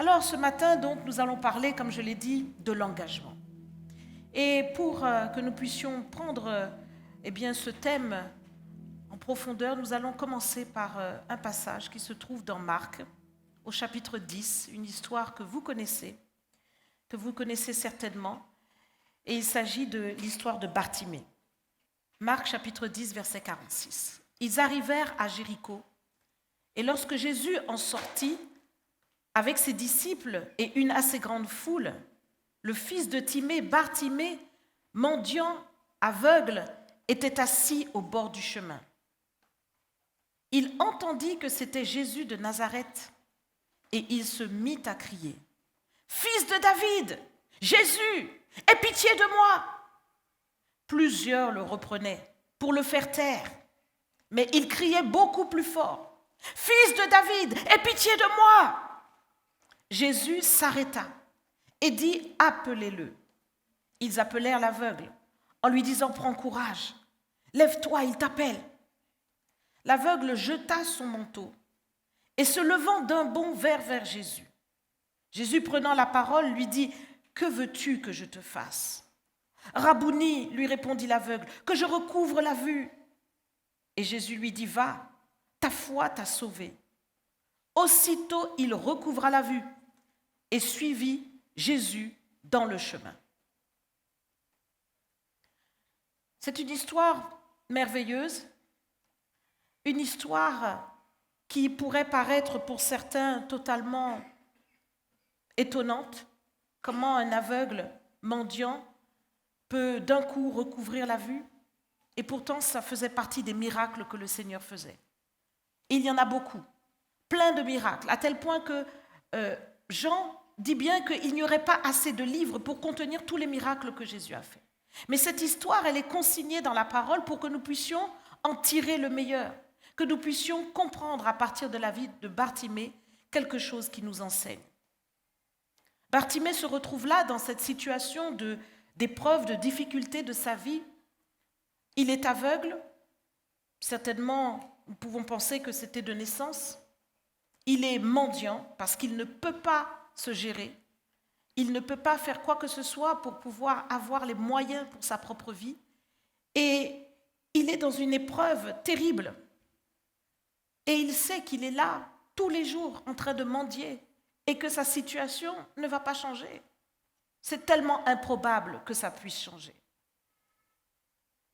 Alors ce matin, donc, nous allons parler, comme je l'ai dit, de l'engagement. Et pour que nous puissions prendre ce thème en profondeur, nous allons commencer par un passage qui se trouve dans Marc, au chapitre 10, une histoire que vous connaissez certainement, et il s'agit de l'histoire de Bartimée. Marc chapitre 10, verset 46. Ils arrivèrent à Jéricho, et lorsque Jésus en sortit, avec ses disciples et une assez grande foule, le fils de Timée, Bartimée, mendiant, aveugle, était assis au bord du chemin. Il entendit que c'était Jésus de Nazareth, et il se mit à crier : « Fils de David, Jésus, aie pitié de moi !» Plusieurs le reprenaient pour le faire taire, mais il criait beaucoup plus fort : « Fils de David, aie pitié de moi !» Jésus s'arrêta et dit : « Appelez-le. » Ils appelèrent l'aveugle en lui disant : « Prends courage, lève-toi, il t'appelle. » L'aveugle jeta son manteau et se levant d'un bond vers Jésus. Jésus, prenant la parole, lui dit : « Que veux-tu que je te fasse ? » « Rabouni, lui répondit l'aveugle, que je recouvre la vue. » Et Jésus lui dit : « Va, ta foi t'a sauvé. » Aussitôt, il recouvra la vue et suivit Jésus dans le chemin. C'est une histoire merveilleuse, une histoire qui pourrait paraître pour certains totalement étonnante. Comment un aveugle mendiant peut d'un coup recouvrir la vue? Et pourtant, ça faisait partie des miracles que le Seigneur faisait. Et il y en a beaucoup, plein de miracles, à tel point que Jean dit bien qu'il n'y aurait pas assez de livres pour contenir tous les miracles que Jésus a fait. Mais cette histoire, elle est consignée dans la parole pour que nous puissions en tirer le meilleur, que nous puissions comprendre à partir de la vie de Bartimée quelque chose qui nous enseigne. Bartimée se retrouve là dans cette situation d'épreuve, de difficulté de sa vie. Il est aveugle, certainement nous pouvons penser que c'était de naissance. Il est mendiant parce qu'il ne peut pas se gérer. Il ne peut pas faire quoi que ce soit pour pouvoir avoir les moyens pour sa propre vie. Et il est dans une épreuve terrible. Et il sait qu'il est là tous les jours en train de mendier et que sa situation ne va pas changer. C'est tellement improbable que ça puisse changer.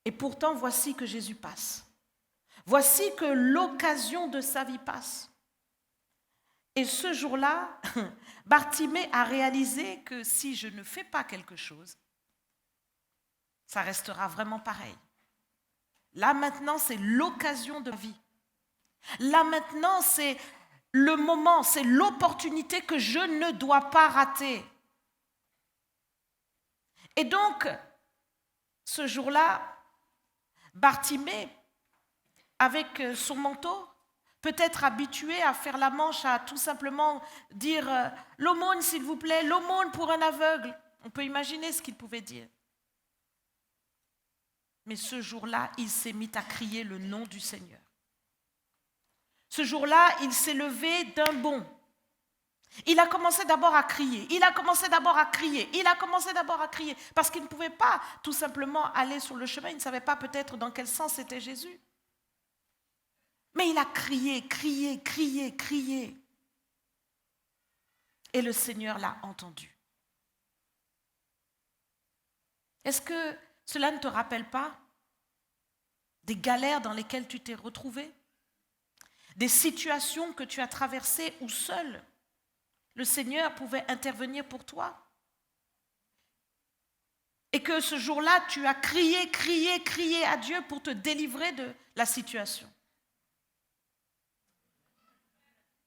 Et pourtant, voici que Jésus passe. Voici que l'occasion de sa vie passe. Et ce jour-là, Bartimée a réalisé que si je ne fais pas quelque chose, ça restera vraiment pareil. Là maintenant, c'est l'occasion de ma vie. Là maintenant, c'est le moment, c'est l'opportunité que je ne dois pas rater. Et donc, ce jour-là, Bartimée, avec son manteau, peut-être habitué à faire la manche, à tout simplement dire « l'aumône, s'il vous plaît, l'aumône pour un aveugle ». On peut imaginer ce qu'il pouvait dire. Mais ce jour-là, il s'est mis à crier le nom du Seigneur. Ce jour-là, il s'est levé d'un bond. Il a commencé d'abord à crier, parce qu'il ne pouvait pas tout simplement aller sur le chemin, il ne savait pas peut-être dans quel sens était Jésus. Mais il a crié. Et le Seigneur l'a entendu. Est-ce que cela ne te rappelle pas des galères dans lesquelles tu t'es retrouvé? Des situations que tu as traversées où seul le Seigneur pouvait intervenir pour toi? Et que ce jour-là, tu as crié à Dieu pour te délivrer de la situation.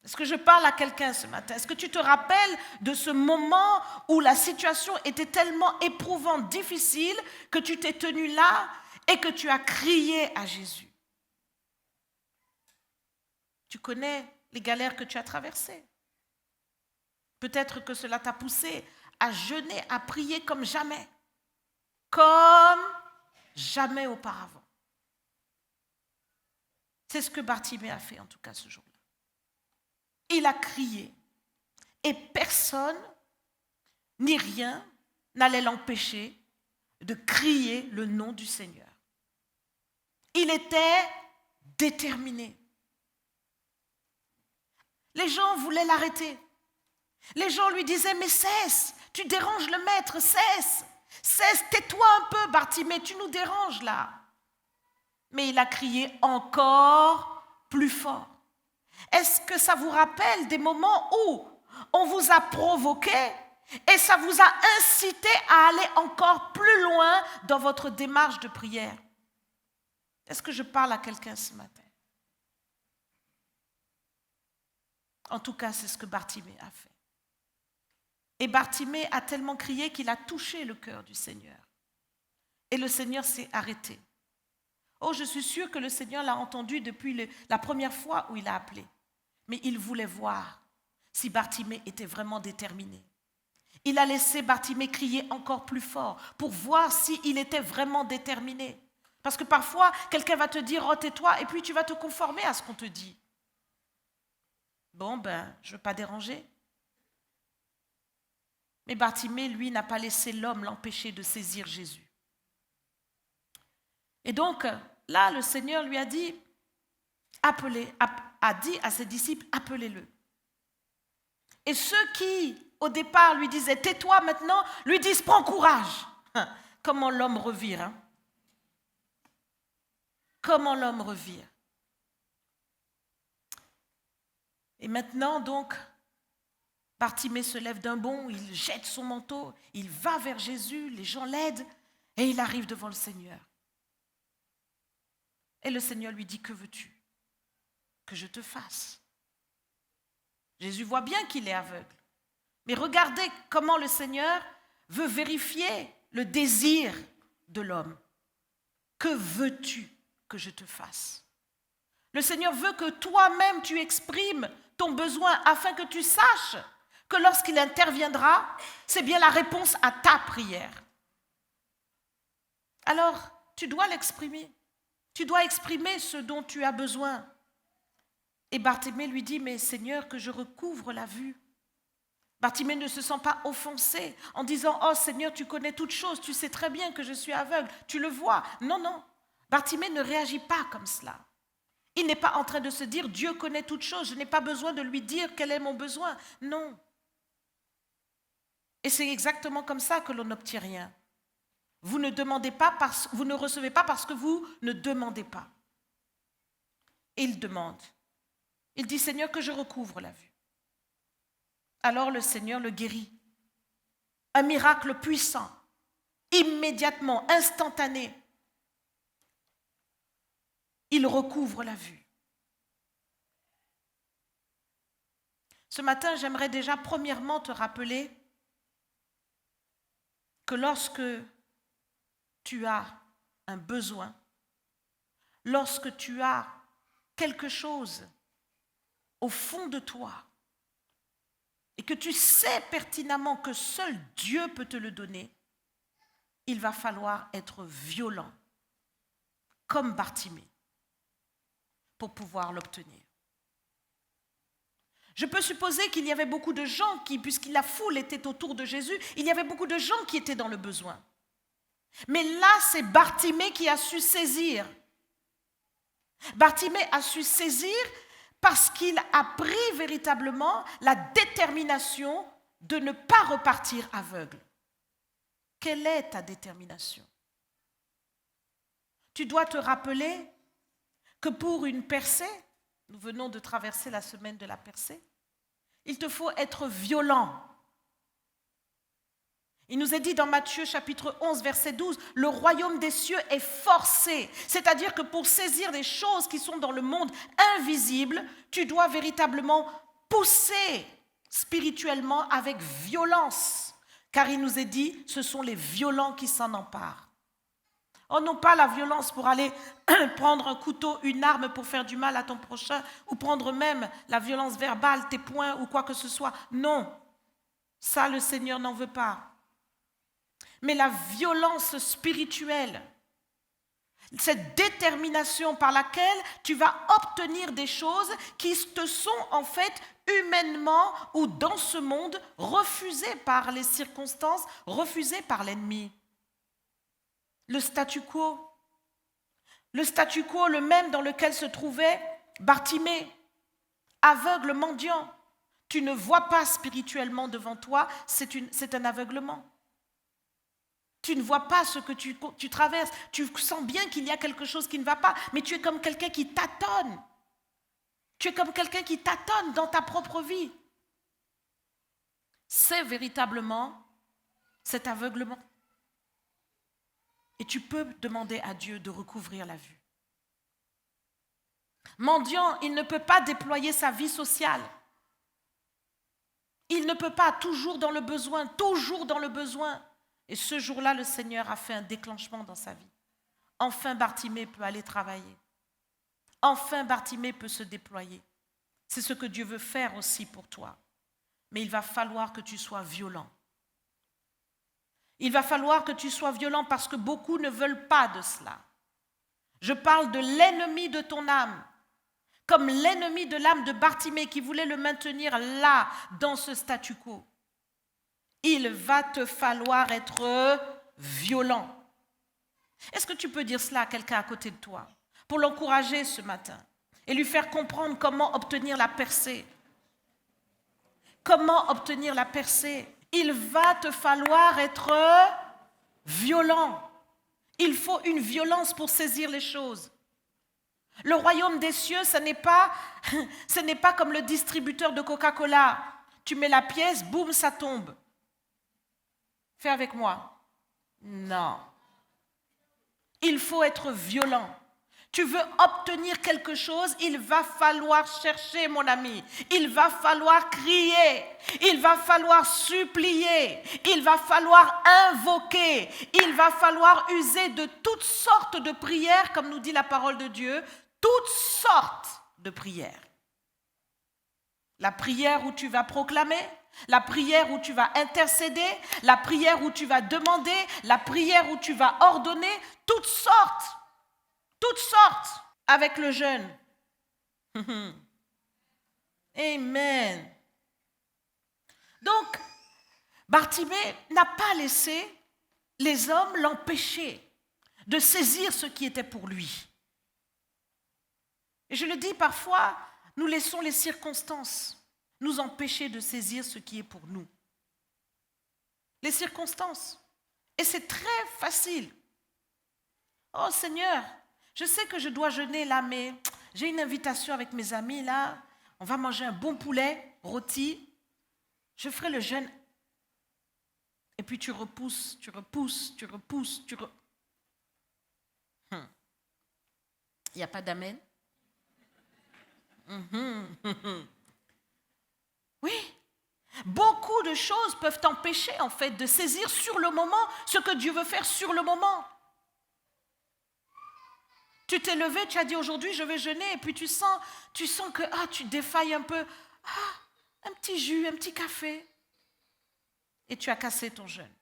Est-ce que je parle à quelqu'un ce matin? Est-ce que tu te rappelles de ce moment où la situation était tellement éprouvante, difficile, que tu t'es tenu là et que tu as crié à Jésus? Tu connais les galères que tu as traversées. Peut-être que cela t'a poussé à jeûner, à prier comme jamais auparavant. C'est ce que Bartimée a fait en tout cas ce jour-là. Il a crié et personne personne ni rien n'allait l'empêcher de crier le nom du Seigneur. Il était déterminé. Les gens voulaient l'arrêter. Les gens lui disaient, mais cesse, tu déranges le maître, cesse, tais-toi un peu, Bartimée, tu nous déranges là. Mais il a crié encore plus fort. Est-ce que ça vous rappelle des moments où on vous a provoqué et ça vous a incité à aller encore plus loin dans votre démarche de prière? Est-ce que je parle à quelqu'un ce matin? En tout cas, c'est ce que Bartimée a fait. Et Bartimée a tellement crié qu'il a touché le cœur du Seigneur. Et le Seigneur s'est arrêté. Oh, je suis sûre que le Seigneur l'a entendu depuis la première fois où il a appelé. Mais il voulait voir si Bartimée était vraiment déterminé. Il a laissé Bartimée crier encore plus fort pour voir s'il était vraiment déterminé. Parce que parfois, quelqu'un va te dire « Oh, tais-toi » et puis tu vas te conformer à ce qu'on te dit. Bon, je ne veux pas déranger. Mais Bartimée, lui, n'a pas laissé l'homme l'empêcher de saisir Jésus. Et donc, là, le Seigneur lui a dit, a dit à ses disciples, appelez-le. Et ceux qui, au départ, lui disaient, tais-toi maintenant, lui disent, prends courage. Comment l'homme revire, hein? Comment l'homme revire. Et maintenant, donc, Bartimée se lève d'un bond, il jette son manteau, il va vers Jésus, les gens l'aident et il arrive devant le Seigneur. Et le Seigneur lui dit, que veux-tu que je te fasse? Jésus voit bien qu'il est aveugle. Mais regardez comment le Seigneur veut vérifier le désir de l'homme. Que veux-tu que je te fasse? Le Seigneur veut que toi-même tu exprimes ton besoin afin que tu saches que lorsqu'il interviendra, c'est bien la réponse à ta prière. Alors, tu dois l'exprimer. Tu dois exprimer ce dont tu as besoin. Et Bartimée lui dit, mais Seigneur, que je recouvre la vue. Bartimée ne se sent pas offensé en disant, oh Seigneur, tu connais toutes choses, tu sais très bien que je suis aveugle, tu le vois. Non, non, Bartimée ne réagit pas comme cela. Il n'est pas en train de se dire, Dieu connaît toutes choses, je n'ai pas besoin de lui dire quel est mon besoin. Non. Et c'est exactement comme ça que l'on n'obtient rien. Vous ne demandez pas vous ne recevez pas parce que vous ne demandez pas. Et il demande. Il dit, Seigneur, que je recouvre la vue. Alors le Seigneur le guérit. Un miracle puissant, immédiatement, instantané. Il recouvre la vue. Ce matin, j'aimerais déjà premièrement te rappeler que lorsque tu as un besoin, lorsque tu as quelque chose au fond de toi et que tu sais pertinemment que seul Dieu peut te le donner, il va falloir être violent, comme Bartimée, pour pouvoir l'obtenir. Je peux supposer qu'il y avait beaucoup de gens qui, puisque la foule était autour de Jésus, il y avait beaucoup de gens qui étaient dans le besoin. Mais là, c'est Bartimée qui a su saisir. Bartimée a su saisir parce qu'il a pris véritablement la détermination de ne pas repartir aveugle. Quelle est ta détermination? Tu dois te rappeler que pour une percée, nous venons de traverser la semaine de la percée, il te faut être violent. Il nous est dit dans Matthieu chapitre 11, verset 12, « Le royaume des cieux est forcé ». C'est-à-dire que pour saisir des choses qui sont dans le monde invisible, tu dois véritablement pousser spirituellement avec violence. Car il nous est dit, ce sont les violents qui s'en emparent. Oh non, pas la violence pour aller prendre un couteau, une arme pour faire du mal à ton prochain, ou prendre même la violence verbale, tes poings ou quoi que ce soit. Non, ça le Seigneur n'en veut pas. Mais la violence spirituelle, Cette détermination par laquelle tu vas obtenir des choses qui te sont en fait humainement ou dans ce monde refusées par les circonstances, refusées par l'ennemi. Le statu quo. Le statu quo, le même dans lequel se trouvait Bartimée, aveugle, mendiant. Tu ne vois pas spirituellement devant toi, c'est un aveuglement. Tu ne vois pas ce que tu traverses. Tu sens bien qu'il y a quelque chose qui ne va pas, mais tu es comme quelqu'un qui tâtonne. Tu es comme quelqu'un qui tâtonne dans ta propre vie. C'est véritablement cet aveuglement. Et tu peux demander à Dieu de recouvrir la vue. Mendiant, il ne peut pas déployer sa vie sociale. Il ne peut pas, toujours dans le besoin, toujours dans le besoin. Et ce jour-là, le Seigneur a fait un déclenchement dans sa vie. Enfin, Bartimée peut aller travailler. Enfin, Bartimée peut se déployer. C'est ce que Dieu veut faire aussi pour toi. Mais il va falloir que tu sois violent. Il va falloir que tu sois violent parce que beaucoup ne veulent pas de cela. Je parle de l'ennemi de ton âme, comme l'ennemi de l'âme de Bartimée qui voulait le maintenir là, dans ce statu quo. Il va te falloir être violent. Est-ce que tu peux dire cela à quelqu'un à côté de toi pour l'encourager ce matin et lui faire comprendre comment obtenir la percée? Comment obtenir la percée? Il va te falloir être violent. Il faut une violence pour saisir les choses. Le royaume des cieux, ce n'est pas comme le distributeur de Coca-Cola. Tu mets la pièce, boum, ça tombe. Fais avec moi. Non. Il faut être violent. Tu veux obtenir quelque chose, il va falloir chercher, mon ami. Il va falloir crier. Il va falloir supplier. Il va falloir invoquer. Il va falloir user de toutes sortes de prières, comme nous dit la parole de Dieu. Toutes sortes de prières. La prière où tu vas proclamer, la prière où tu vas intercéder, la prière où tu vas demander, la prière où tu vas ordonner, toutes sortes, avec le jeûne. Amen. Donc, Bartimée n'a pas laissé les hommes l'empêcher de saisir ce qui était pour lui. Et je le dis parfois, nous laissons les circonstances nous empêcher de saisir ce qui est pour nous. Les circonstances. Et c'est très facile. Oh Seigneur, je sais que je dois jeûner là, mais j'ai une invitation avec mes amis là. On va manger un bon poulet rôti. Je ferai le jeûne. Et puis tu repousses. Il n'y a pas d'amen? Oui, beaucoup de choses peuvent t'empêcher en fait de saisir sur le moment ce que Dieu veut faire sur le moment. Tu t'es levé, tu as dit aujourd'hui je vais jeûner et puis tu sens que tu défailles un peu. Un petit jus, un petit café et tu as cassé ton jeûne.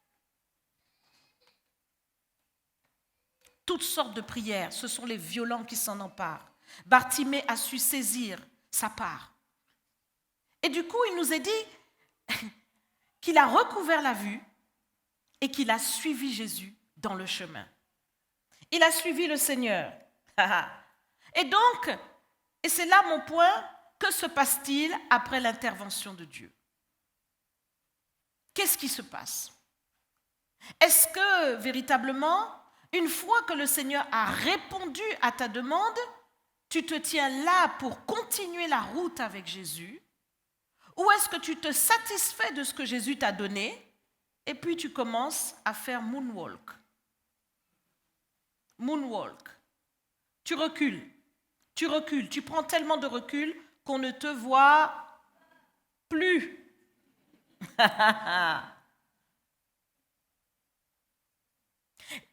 Toutes sortes de prières, ce sont les violents qui s'en emparent. Bartimée a su saisir sa part. Et du coup, il nous est dit qu'il a recouvert la vue et qu'il a suivi Jésus dans le chemin. Il a suivi le Seigneur. Et donc, et c'est là mon point, que se passe-t-il après l'intervention de Dieu? Qu'est-ce qui se passe? Est-ce que véritablement, une fois que le Seigneur a répondu à ta demande, tu te tiens là pour continuer la route avec Jésus? Ou est-ce que tu te satisfais de ce que Jésus t'a donné et puis tu commences à faire moonwalk? Moonwalk. Tu recules, tu prends tellement de recul qu'on ne te voit plus.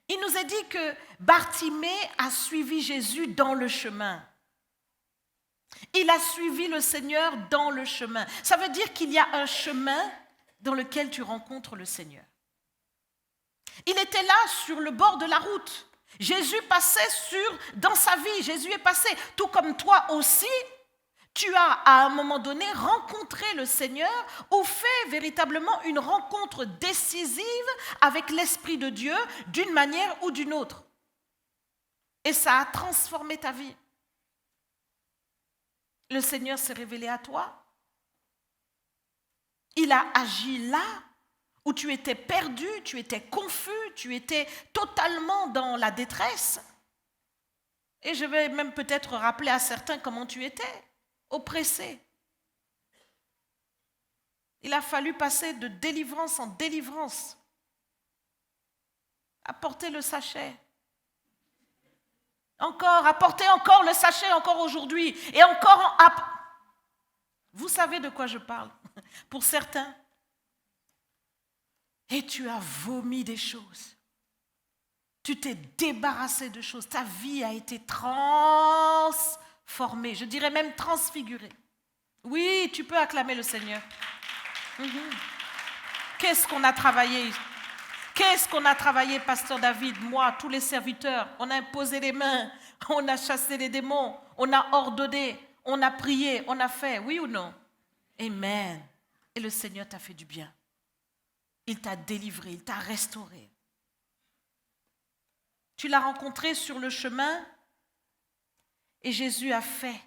Il nous a dit que Bartimée a suivi Jésus dans le chemin. Il a suivi le Seigneur dans le chemin. Ça veut dire qu'il y a un chemin dans lequel tu rencontres le Seigneur. Il était là sur le bord de la route. Jésus passait dans sa vie, Jésus est passé, tout comme toi aussi, tu as à un moment donné rencontré le Seigneur ou fait véritablement une rencontre décisive avec l'Esprit de Dieu d'une manière ou d'une autre. Et ça a transformé ta vie. Le Seigneur s'est révélé à toi. Il a agi là où tu étais perdu, tu étais confus, tu étais totalement dans la détresse. Et je vais même peut-être rappeler à certains comment tu étais, oppressé. Il a fallu passer de délivrance en délivrance. Apporter le sachet. Encore, apporter encore le sachet, encore aujourd'hui. Et encore Vous savez de quoi je parle, pour certains. Et tu as vomi des choses. Tu t'es débarrassé de choses. Ta vie a été transformée, je dirais même transfigurée. Oui, tu peux acclamer le Seigneur. Qu'est-ce qu'on a travaillé? Qu'est-ce qu'on a travaillé, Pasteur David, moi, tous les serviteurs? On a imposé les mains, on a chassé les démons, on a ordonné, on a prié, on a fait, oui ou non? Amen. Et le Seigneur t'a fait du bien. Il t'a délivré, il t'a restauré. Tu l'as rencontré sur le chemin et Jésus a fait.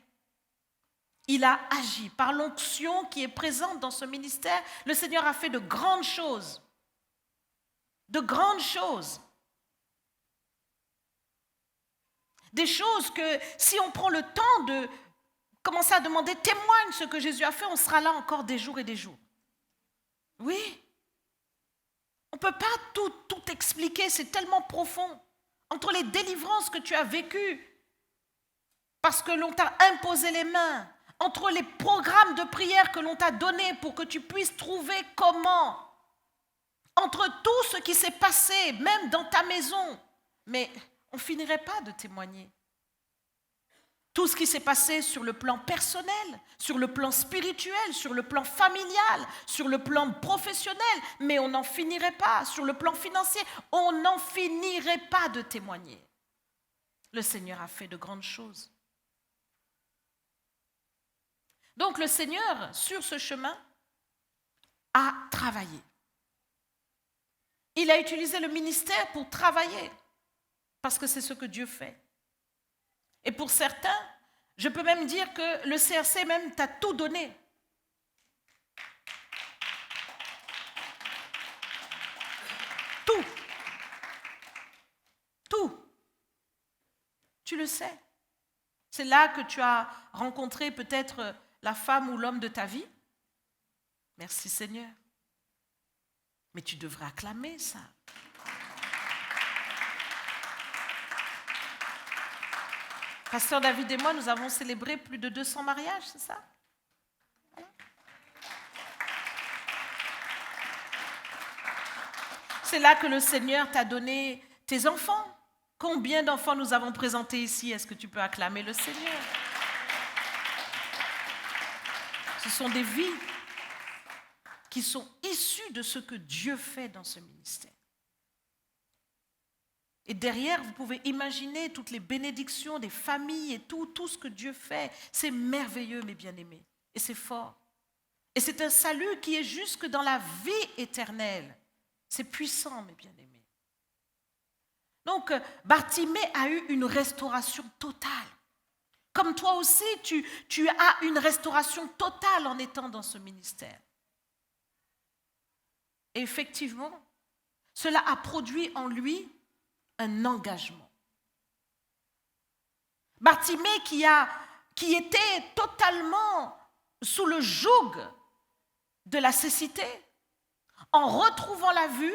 Il a agi. Par l'onction qui est présente dans ce ministère, le Seigneur a fait de grandes choses. De grandes choses. Des choses que si on prend le temps de commencer à demander, témoigne ce que Jésus a fait, on sera là encore des jours et des jours. Oui. On ne peut pas tout expliquer, c'est tellement profond. Entre les délivrances que tu as vécues, parce que l'on t'a imposé les mains, entre les programmes de prière que l'on t'a donnés pour que tu puisses trouver comment, entre tout ce qui s'est passé, même dans ta maison, mais on ne finirait pas de témoigner. Tout ce qui s'est passé sur le plan personnel, sur le plan spirituel, sur le plan familial, sur le plan professionnel, mais on n'en finirait pas. Sur le plan financier, on n'en finirait pas de témoigner. Le Seigneur a fait de grandes choses. Donc le Seigneur, sur ce chemin, a travaillé. Il a utilisé le ministère pour travailler, parce que c'est ce que Dieu fait. Et pour certains, je peux même dire que le CRC même t'a tout donné. Tout. Tout. Tu le sais. C'est là que tu as rencontré peut-être la femme ou l'homme de ta vie. Merci Seigneur. Mais tu devrais acclamer ça. Pasteur David et moi, nous avons célébré plus de 200 mariages, c'est ça? Voilà. C'est là que le Seigneur t'a donné tes enfants. Combien d'enfants nous avons présentés ici? Est-ce que tu peux acclamer le Seigneur? Ce sont des vies qui sont issues de ce que Dieu fait dans ce ministère. Et derrière, vous pouvez imaginer toutes les bénédictions des familles et tout ce que Dieu fait. C'est merveilleux, mes bien-aimés. Et c'est fort. Et c'est un salut qui est jusque dans la vie éternelle. C'est puissant, mes bien-aimés. Donc, Bartimée a eu une restauration totale. Comme toi aussi, tu as une restauration totale en étant dans ce ministère. Et effectivement, cela a produit en lui un engagement. Bartimée qui était totalement sous le joug de la cécité, en retrouvant la vue,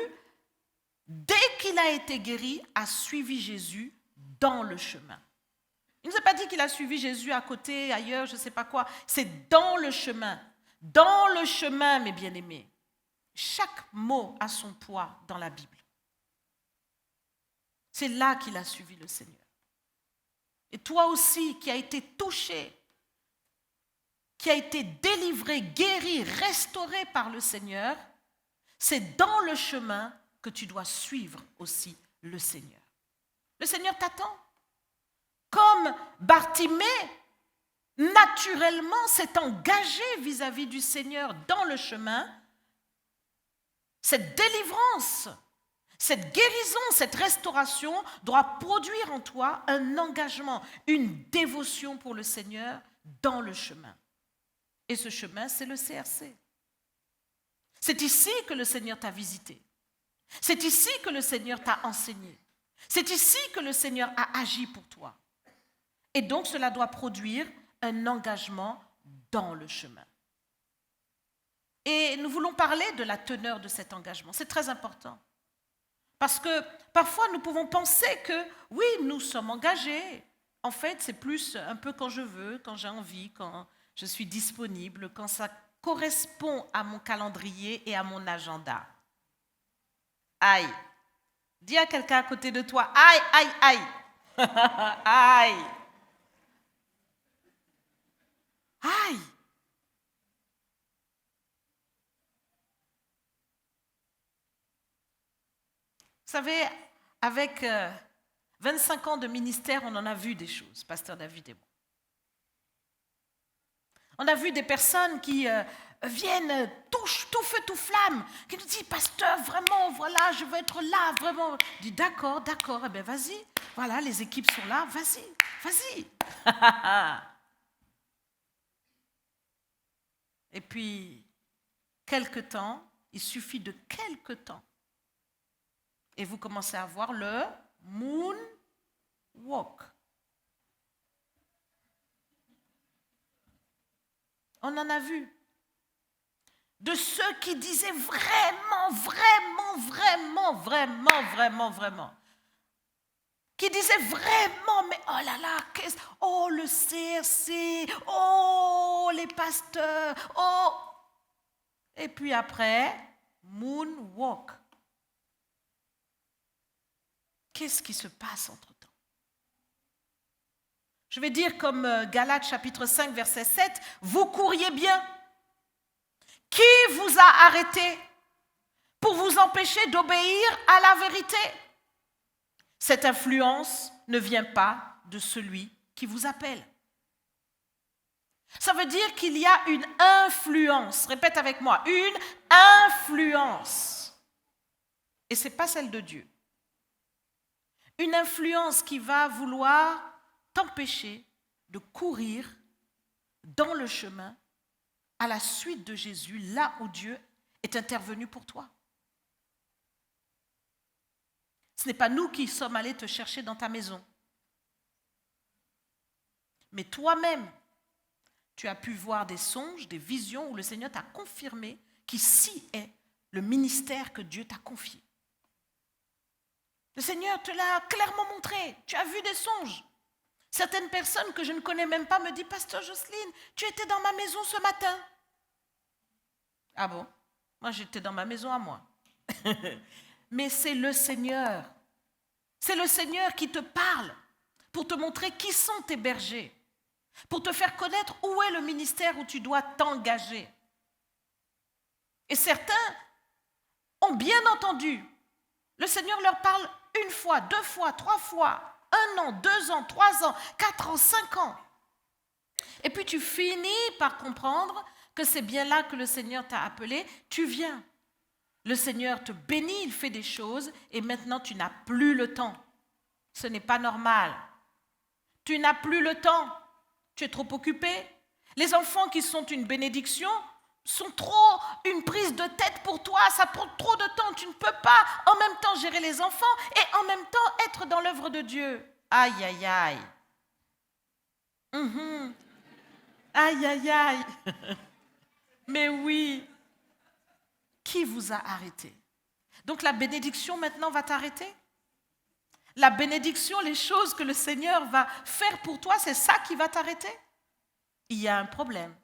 dès qu'il a été guéri, a suivi Jésus dans le chemin. Il ne nous a pas dit qu'il a suivi Jésus à côté, ailleurs, je ne sais pas quoi. C'est dans le chemin. Dans le chemin, mes bien-aimés. Chaque mot a son poids dans la Bible. C'est là qu'il a suivi le Seigneur. Et toi aussi qui as été touché, qui a été délivré, guéri, restauré par le Seigneur, c'est dans le chemin que tu dois suivre aussi le Seigneur. Le Seigneur t'attend. Comme Bartimée, naturellement, s'est engagé vis-à-vis du Seigneur dans le chemin, cette délivrance, cette guérison, cette restauration doit produire en toi un engagement, une dévotion pour le Seigneur dans le chemin. Et ce chemin, c'est le CRC. C'est ici que le Seigneur t'a visité. C'est ici que le Seigneur t'a enseigné. C'est ici que le Seigneur a agi pour toi. Et donc, cela doit produire un engagement dans le chemin. Et nous voulons parler de la teneur de cet engagement. C'est très important. Parce que parfois, nous pouvons penser que, oui, nous sommes engagés. En fait, c'est plus un peu quand je veux, quand j'ai envie, quand je suis disponible, quand ça correspond à mon calendrier et à mon agenda. Aïe. Dis à quelqu'un à côté de toi, aïe, aïe, aïe. Aïe. Aïe. Vous savez, avec 25 ans de ministère, on en a vu des choses, Pasteur David et moi. On a vu des personnes qui viennent tout feu, tout flamme, qui nous disent, Pasteur, vraiment, voilà, je veux être là, vraiment. Je dis, d'accord, eh bien, vas-y. Voilà, les équipes sont là, vas-y. Et puis, quelque temps, il suffit de quelque temps, et vous commencez à voir le moonwalk. On en a vu. De ceux qui disaient vraiment. Qui disaient vraiment, mais oh là là, oh le CRC, oh les pasteurs, oh. Et puis après, moonwalk. Qu'est-ce qui se passe entre-temps? Je vais dire comme Galates chapitre 5, verset 7, vous couriez bien. Qui vous a arrêté pour vous empêcher d'obéir à la vérité? Cette influence ne vient pas de celui qui vous appelle. Ça veut dire qu'il y a une influence. Répète avec moi, une influence. Et ce n'est pas celle de Dieu. Une influence qui va vouloir t'empêcher de courir dans le chemin à la suite de Jésus, là où Dieu est intervenu pour toi. Ce n'est pas nous qui sommes allés te chercher dans ta maison. Mais toi-même, tu as pu voir des songes, des visions où le Seigneur t'a confirmé qu'ici est le ministère que Dieu t'a confié. Le Seigneur te l'a clairement montré. Tu as vu des songes. Certaines personnes que je ne connais même pas me disent, Pasteur Jocelyne, tu étais dans ma maison ce matin. Ah bon? Moi, j'étais dans ma maison à moi. Mais c'est le Seigneur. C'est le Seigneur qui te parle pour te montrer qui sont tes bergers, pour te faire connaître où est le ministère où tu dois t'engager. Et certains ont bien entendu. Le Seigneur leur parle 1 fois, 2 fois, 3 fois, 1 an, 2 ans, 3 ans, 4 ans, 5 ans. Et puis tu finis par comprendre que c'est bien là que le Seigneur t'a appelé. Tu viens. Le Seigneur te bénit, il fait des choses et maintenant tu n'as plus le temps. Ce n'est pas normal. Tu n'as plus le temps. Tu es trop occupé. Les enfants qui sont une bénédiction sont trop une prise de tête pour toi. Ça prend trop de temps. Tu ne peux pas en même temps gérer les enfants et en même temps être dans l'œuvre de Dieu. Aïe, aïe, aïe. Aïe, aïe, aïe. Mais oui. Qui vous a arrêté? Donc la bénédiction maintenant va t'arrêter? La bénédiction, les choses que le Seigneur va faire pour toi, c'est ça qui va t'arrêter? Il y a un problème.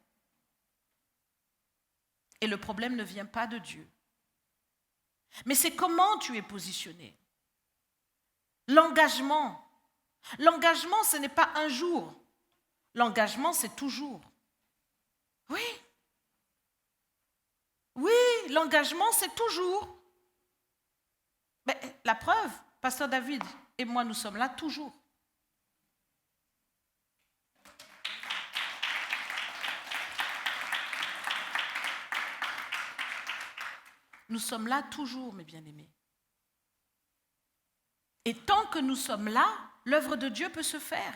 Et le problème ne vient pas de Dieu. Mais c'est comment tu es positionné. L'engagement. L'engagement, ce n'est pas un jour. L'engagement, c'est toujours. Oui. Oui, l'engagement, c'est toujours. Mais la preuve, Pasteur David, et moi, nous sommes là toujours. Nous sommes là toujours, mes bien-aimés. Et tant que nous sommes là, l'œuvre de Dieu peut se faire.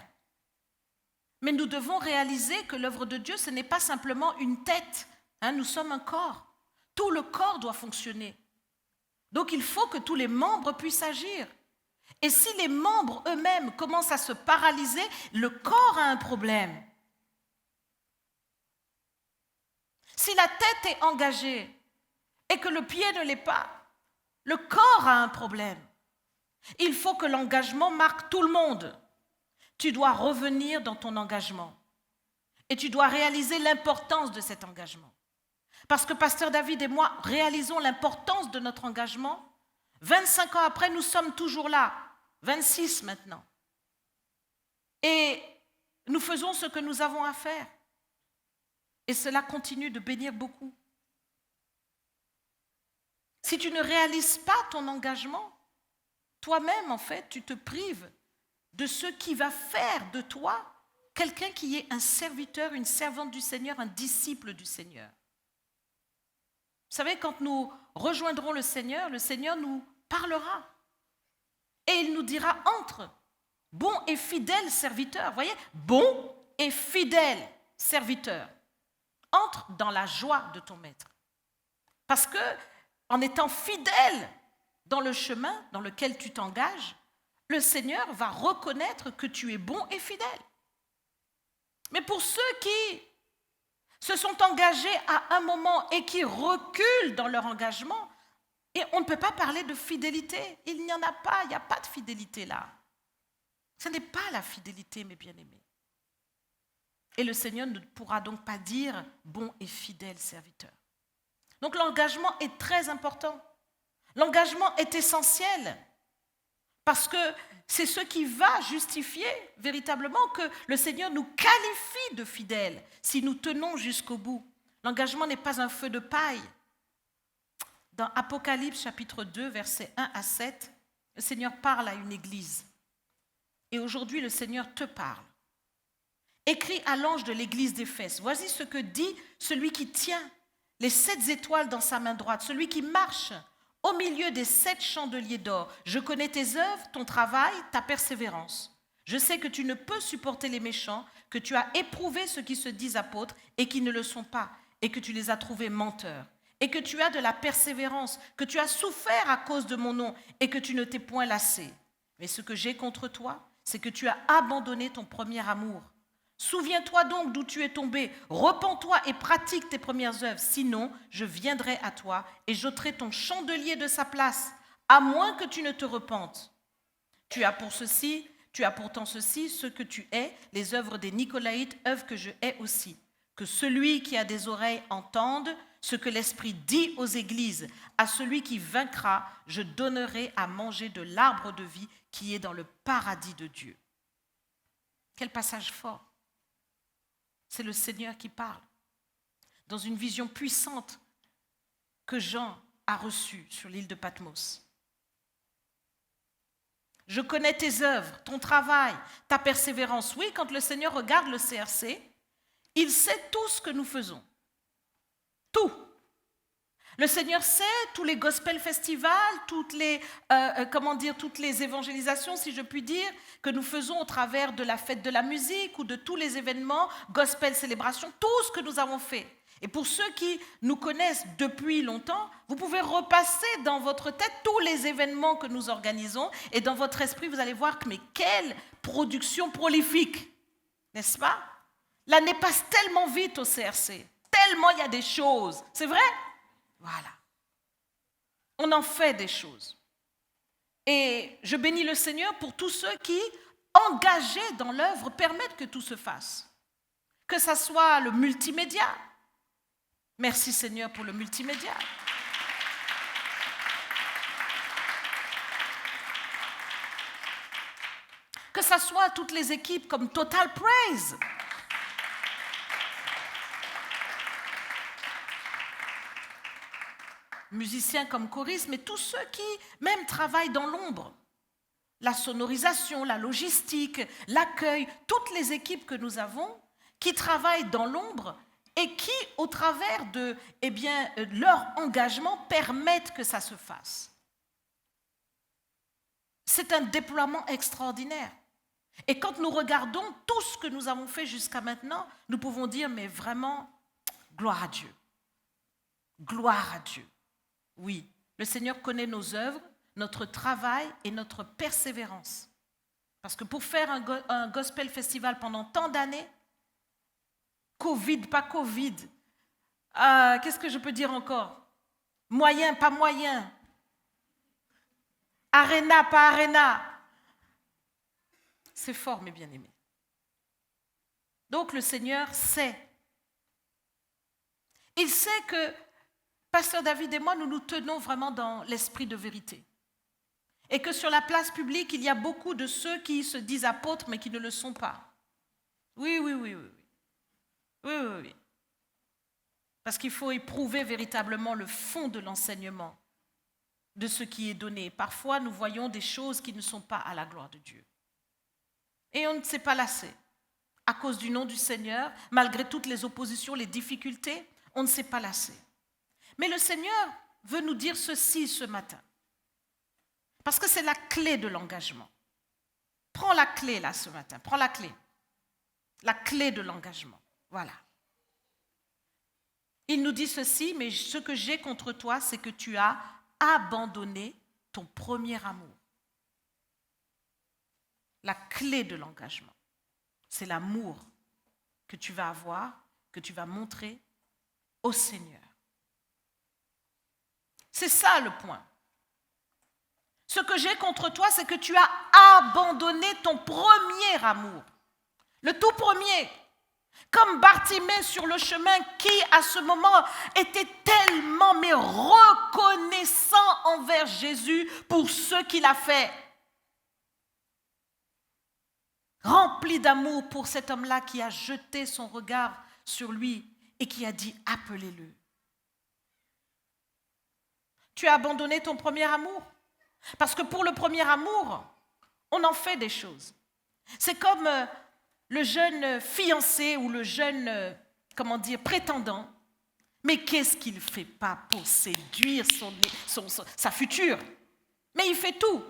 Mais nous devons réaliser que l'œuvre de Dieu, ce n'est pas simplement une tête. Nous sommes un corps. Tout le corps doit fonctionner. Donc il faut que tous les membres puissent agir. Et si les membres eux-mêmes commencent à se paralyser, le corps a un problème. Si la tête est engagée et que le pied ne l'est pas, le corps a un problème. Il faut que l'engagement marque tout le monde. Tu dois revenir dans ton engagement. Et tu dois réaliser l'importance de cet engagement. Parce que Pasteur David et moi réalisons l'importance de notre engagement. 25 ans après, nous sommes toujours là. 26 maintenant. Et nous faisons ce que nous avons à faire. Et cela continue de bénir beaucoup. Si tu ne réalises pas ton engagement, toi-même, en fait, tu te prives de ce qui va faire de toi quelqu'un qui est un serviteur, une servante du Seigneur, un disciple du Seigneur. Vous savez, quand nous rejoindrons le Seigneur nous parlera. Et il nous dira, entre, bon et fidèle serviteur. Vous voyez, bon et fidèle serviteur. Entre dans la joie de ton maître. Parce que, en étant fidèle dans le chemin dans lequel tu t'engages, le Seigneur va reconnaître que tu es bon et fidèle. Mais pour ceux qui se sont engagés à un moment et qui reculent dans leur engagement, et on ne peut pas parler de fidélité. Il n'y en a pas, il n'y a pas de fidélité là. Ce n'est pas la fidélité, mes bien-aimés. Et le Seigneur ne pourra donc pas dire bon et fidèle serviteur. Donc l'engagement est très important. L'engagement est essentiel parce que c'est ce qui va justifier véritablement que le Seigneur nous qualifie de fidèles si nous tenons jusqu'au bout. L'engagement n'est pas un feu de paille. Dans Apocalypse chapitre 2, versets 1 à 7, le Seigneur parle à une église. Et aujourd'hui, le Seigneur te parle. Écris à l'ange de l'église d'Éphèse. Voici ce que dit celui qui tient les 7 étoiles dans sa main droite, celui qui marche au milieu des 7 chandeliers d'or. Je connais tes œuvres, ton travail, ta persévérance. Je sais que tu ne peux supporter les méchants, que tu as éprouvé ceux qui se disent apôtres et qui ne le sont pas, et que tu les as trouvés menteurs, et que tu as de la persévérance, que tu as souffert à cause de mon nom, et que tu ne t'es point lassé. Mais ce que j'ai contre toi, c'est que tu as abandonné ton premier amour. Souviens-toi donc d'où tu es tombé, repens-toi et pratique tes premières œuvres, sinon je viendrai à toi et j'ôterai ton chandelier de sa place, à moins que tu ne te repentes. Tu as pourtant ceci, ce que tu hais, les œuvres des Nicolaïtes, œuvres que je hais aussi. Que celui qui a des oreilles entende ce que l'Esprit dit aux églises. À celui qui vaincra, je donnerai à manger de l'arbre de vie qui est dans le paradis de Dieu. Quel passage fort! C'est le Seigneur qui parle, dans une vision puissante que Jean a reçue sur l'île de Patmos. Je connais tes œuvres, ton travail, ta persévérance. Oui, quand le Seigneur regarde le CRC, il sait tout ce que nous faisons. Tout. Le Seigneur sait tous les gospel festivals, toutes les évangélisations, si je puis dire, que nous faisons au travers de la fête de la musique ou de tous les événements, gospel célébration, tout ce que nous avons fait. Et pour ceux qui nous connaissent depuis longtemps, vous pouvez repasser dans votre tête tous les événements que nous organisons et dans votre esprit, vous allez voir que mais quelle production prolifique, n'est-ce pas? L'année passe tellement vite au CRC, tellement il y a des choses, c'est vrai? Voilà. On en fait des choses. Et je bénis le Seigneur pour tous ceux qui, engagés dans l'œuvre, permettent que tout se fasse. Que ça soit le multimédia. Merci Seigneur pour le multimédia. Que ça soit toutes les équipes comme Total Praise. Musiciens comme choristes, mais tous ceux qui même travaillent dans l'ombre. la sonorisation, la logistique, l'accueil, toutes les équipes que nous avons qui travaillent dans l'ombre et qui, au travers de leur engagement, permettent que ça se fasse. C'est un déploiement extraordinaire. Et quand nous regardons tout ce que nous avons fait jusqu'à maintenant, nous pouvons dire, mais vraiment, gloire à Dieu. Gloire à Dieu. Oui, le Seigneur connaît nos œuvres, notre travail et notre persévérance. Parce que pour faire un gospel festival pendant tant d'années, Covid, pas Covid, qu'est-ce que je peux dire encore? Moyen, pas moyen. Arena, pas arena. C'est fort, mes bien-aimés. Donc le Seigneur sait. Il sait que Pasteur David et moi, nous nous tenons vraiment dans l'esprit de vérité. Et que sur la place publique, il y a beaucoup de ceux qui se disent apôtres, mais qui ne le sont pas. Oui. Parce qu'il faut éprouver véritablement le fond de l'enseignement, de ce qui est donné. Parfois, nous voyons des choses qui ne sont pas à la gloire de Dieu. Et on ne s'est pas lassé. À cause du nom du Seigneur, malgré toutes les oppositions, les difficultés, on ne s'est pas lassé. Mais le Seigneur veut nous dire ceci ce matin. Parce que c'est la clé de l'engagement. Prends la clé là ce matin, prends la clé. La clé de l'engagement, voilà. Il nous dit ceci, mais ce que j'ai contre toi, c'est que tu as abandonné ton premier amour. La clé de l'engagement, c'est l'amour que tu vas avoir, que tu vas montrer au Seigneur. C'est ça le point. Ce que j'ai contre toi, c'est que tu as abandonné ton premier amour. Le tout premier. Comme Bartimée sur le chemin qui, à ce moment, était tellement reconnaissant envers Jésus pour ce qu'il a fait. Rempli d'amour pour cet homme-là qui a jeté son regard sur lui et qui a dit « appelez-le ». Tu as abandonné ton premier amour. Parce que pour le premier amour, on en fait des choses. C'est comme le jeune fiancé ou le jeune, prétendant. Mais qu'est-ce qu'il ne fait pas pour séduire sa future? Mais il fait tout.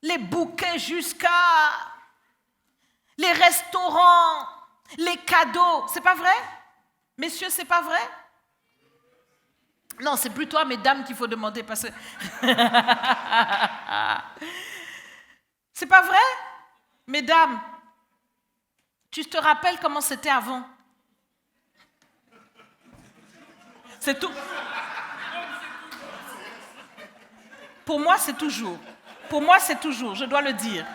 Les bouquets jusqu'à les restaurants, les cadeaux. C'est pas vrai? Messieurs, c'est pas vrai? Non, c'est plutôt à mesdames qu'il faut demander parce que... C'est pas vrai? Mesdames, tu te rappelles comment c'était avant? C'est tout. Pour moi, c'est toujours. Pour moi, c'est toujours, je dois le dire.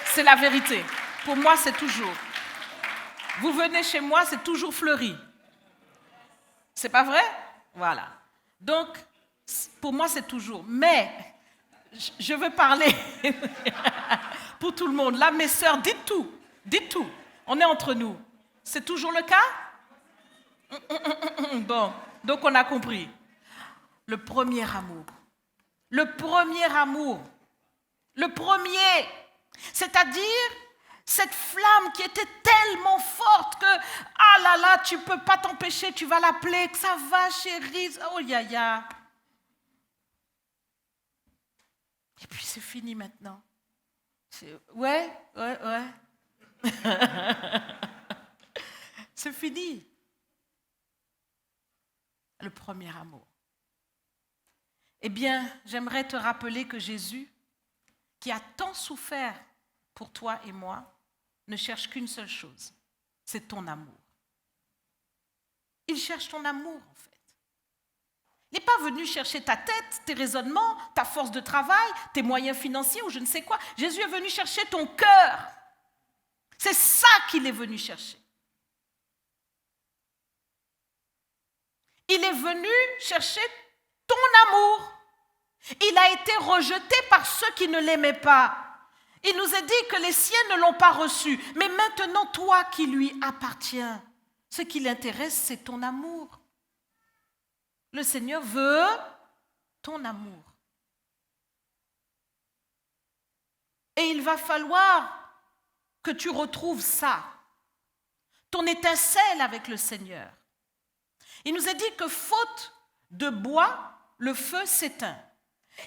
C'est la vérité. Pour moi, c'est toujours. Vous venez chez moi, c'est toujours fleuri. C'est pas vrai? Voilà. Donc, pour moi, c'est toujours. Mais, je veux parler pour tout le monde. Là, mes sœurs, dites tout. Dites tout. On est entre nous. C'est toujours le cas? Bon, donc on a compris. Le premier amour. Le premier amour. Le premier. C'est-à-dire cette flamme qui était tellement forte que, ah là là, tu ne peux pas t'empêcher, tu vas l'appeler, que ça va chérie, oh ya. Et puis c'est fini maintenant. Ouais. C'est fini. Le premier amour. Eh bien, j'aimerais te rappeler que Jésus, qui a tant souffert pour toi et moi, ne cherche qu'une seule chose, c'est ton amour. Il cherche ton amour, en fait. Il n'est pas venu chercher ta tête, tes raisonnements, ta force de travail, tes moyens financiers ou je ne sais quoi. Jésus est venu chercher ton cœur. C'est ça qu'il est venu chercher. Il est venu chercher ton amour. Il a été rejeté par ceux qui ne l'aimaient pas. Il nous a dit que les siens ne l'ont pas reçu. Mais maintenant, toi qui lui appartiens, ce qui l'intéresse, c'est ton amour. Le Seigneur veut ton amour. Et il va falloir que tu retrouves ça, ton étincelle avec le Seigneur. Il nous a dit que faute de bois, le feu s'éteint.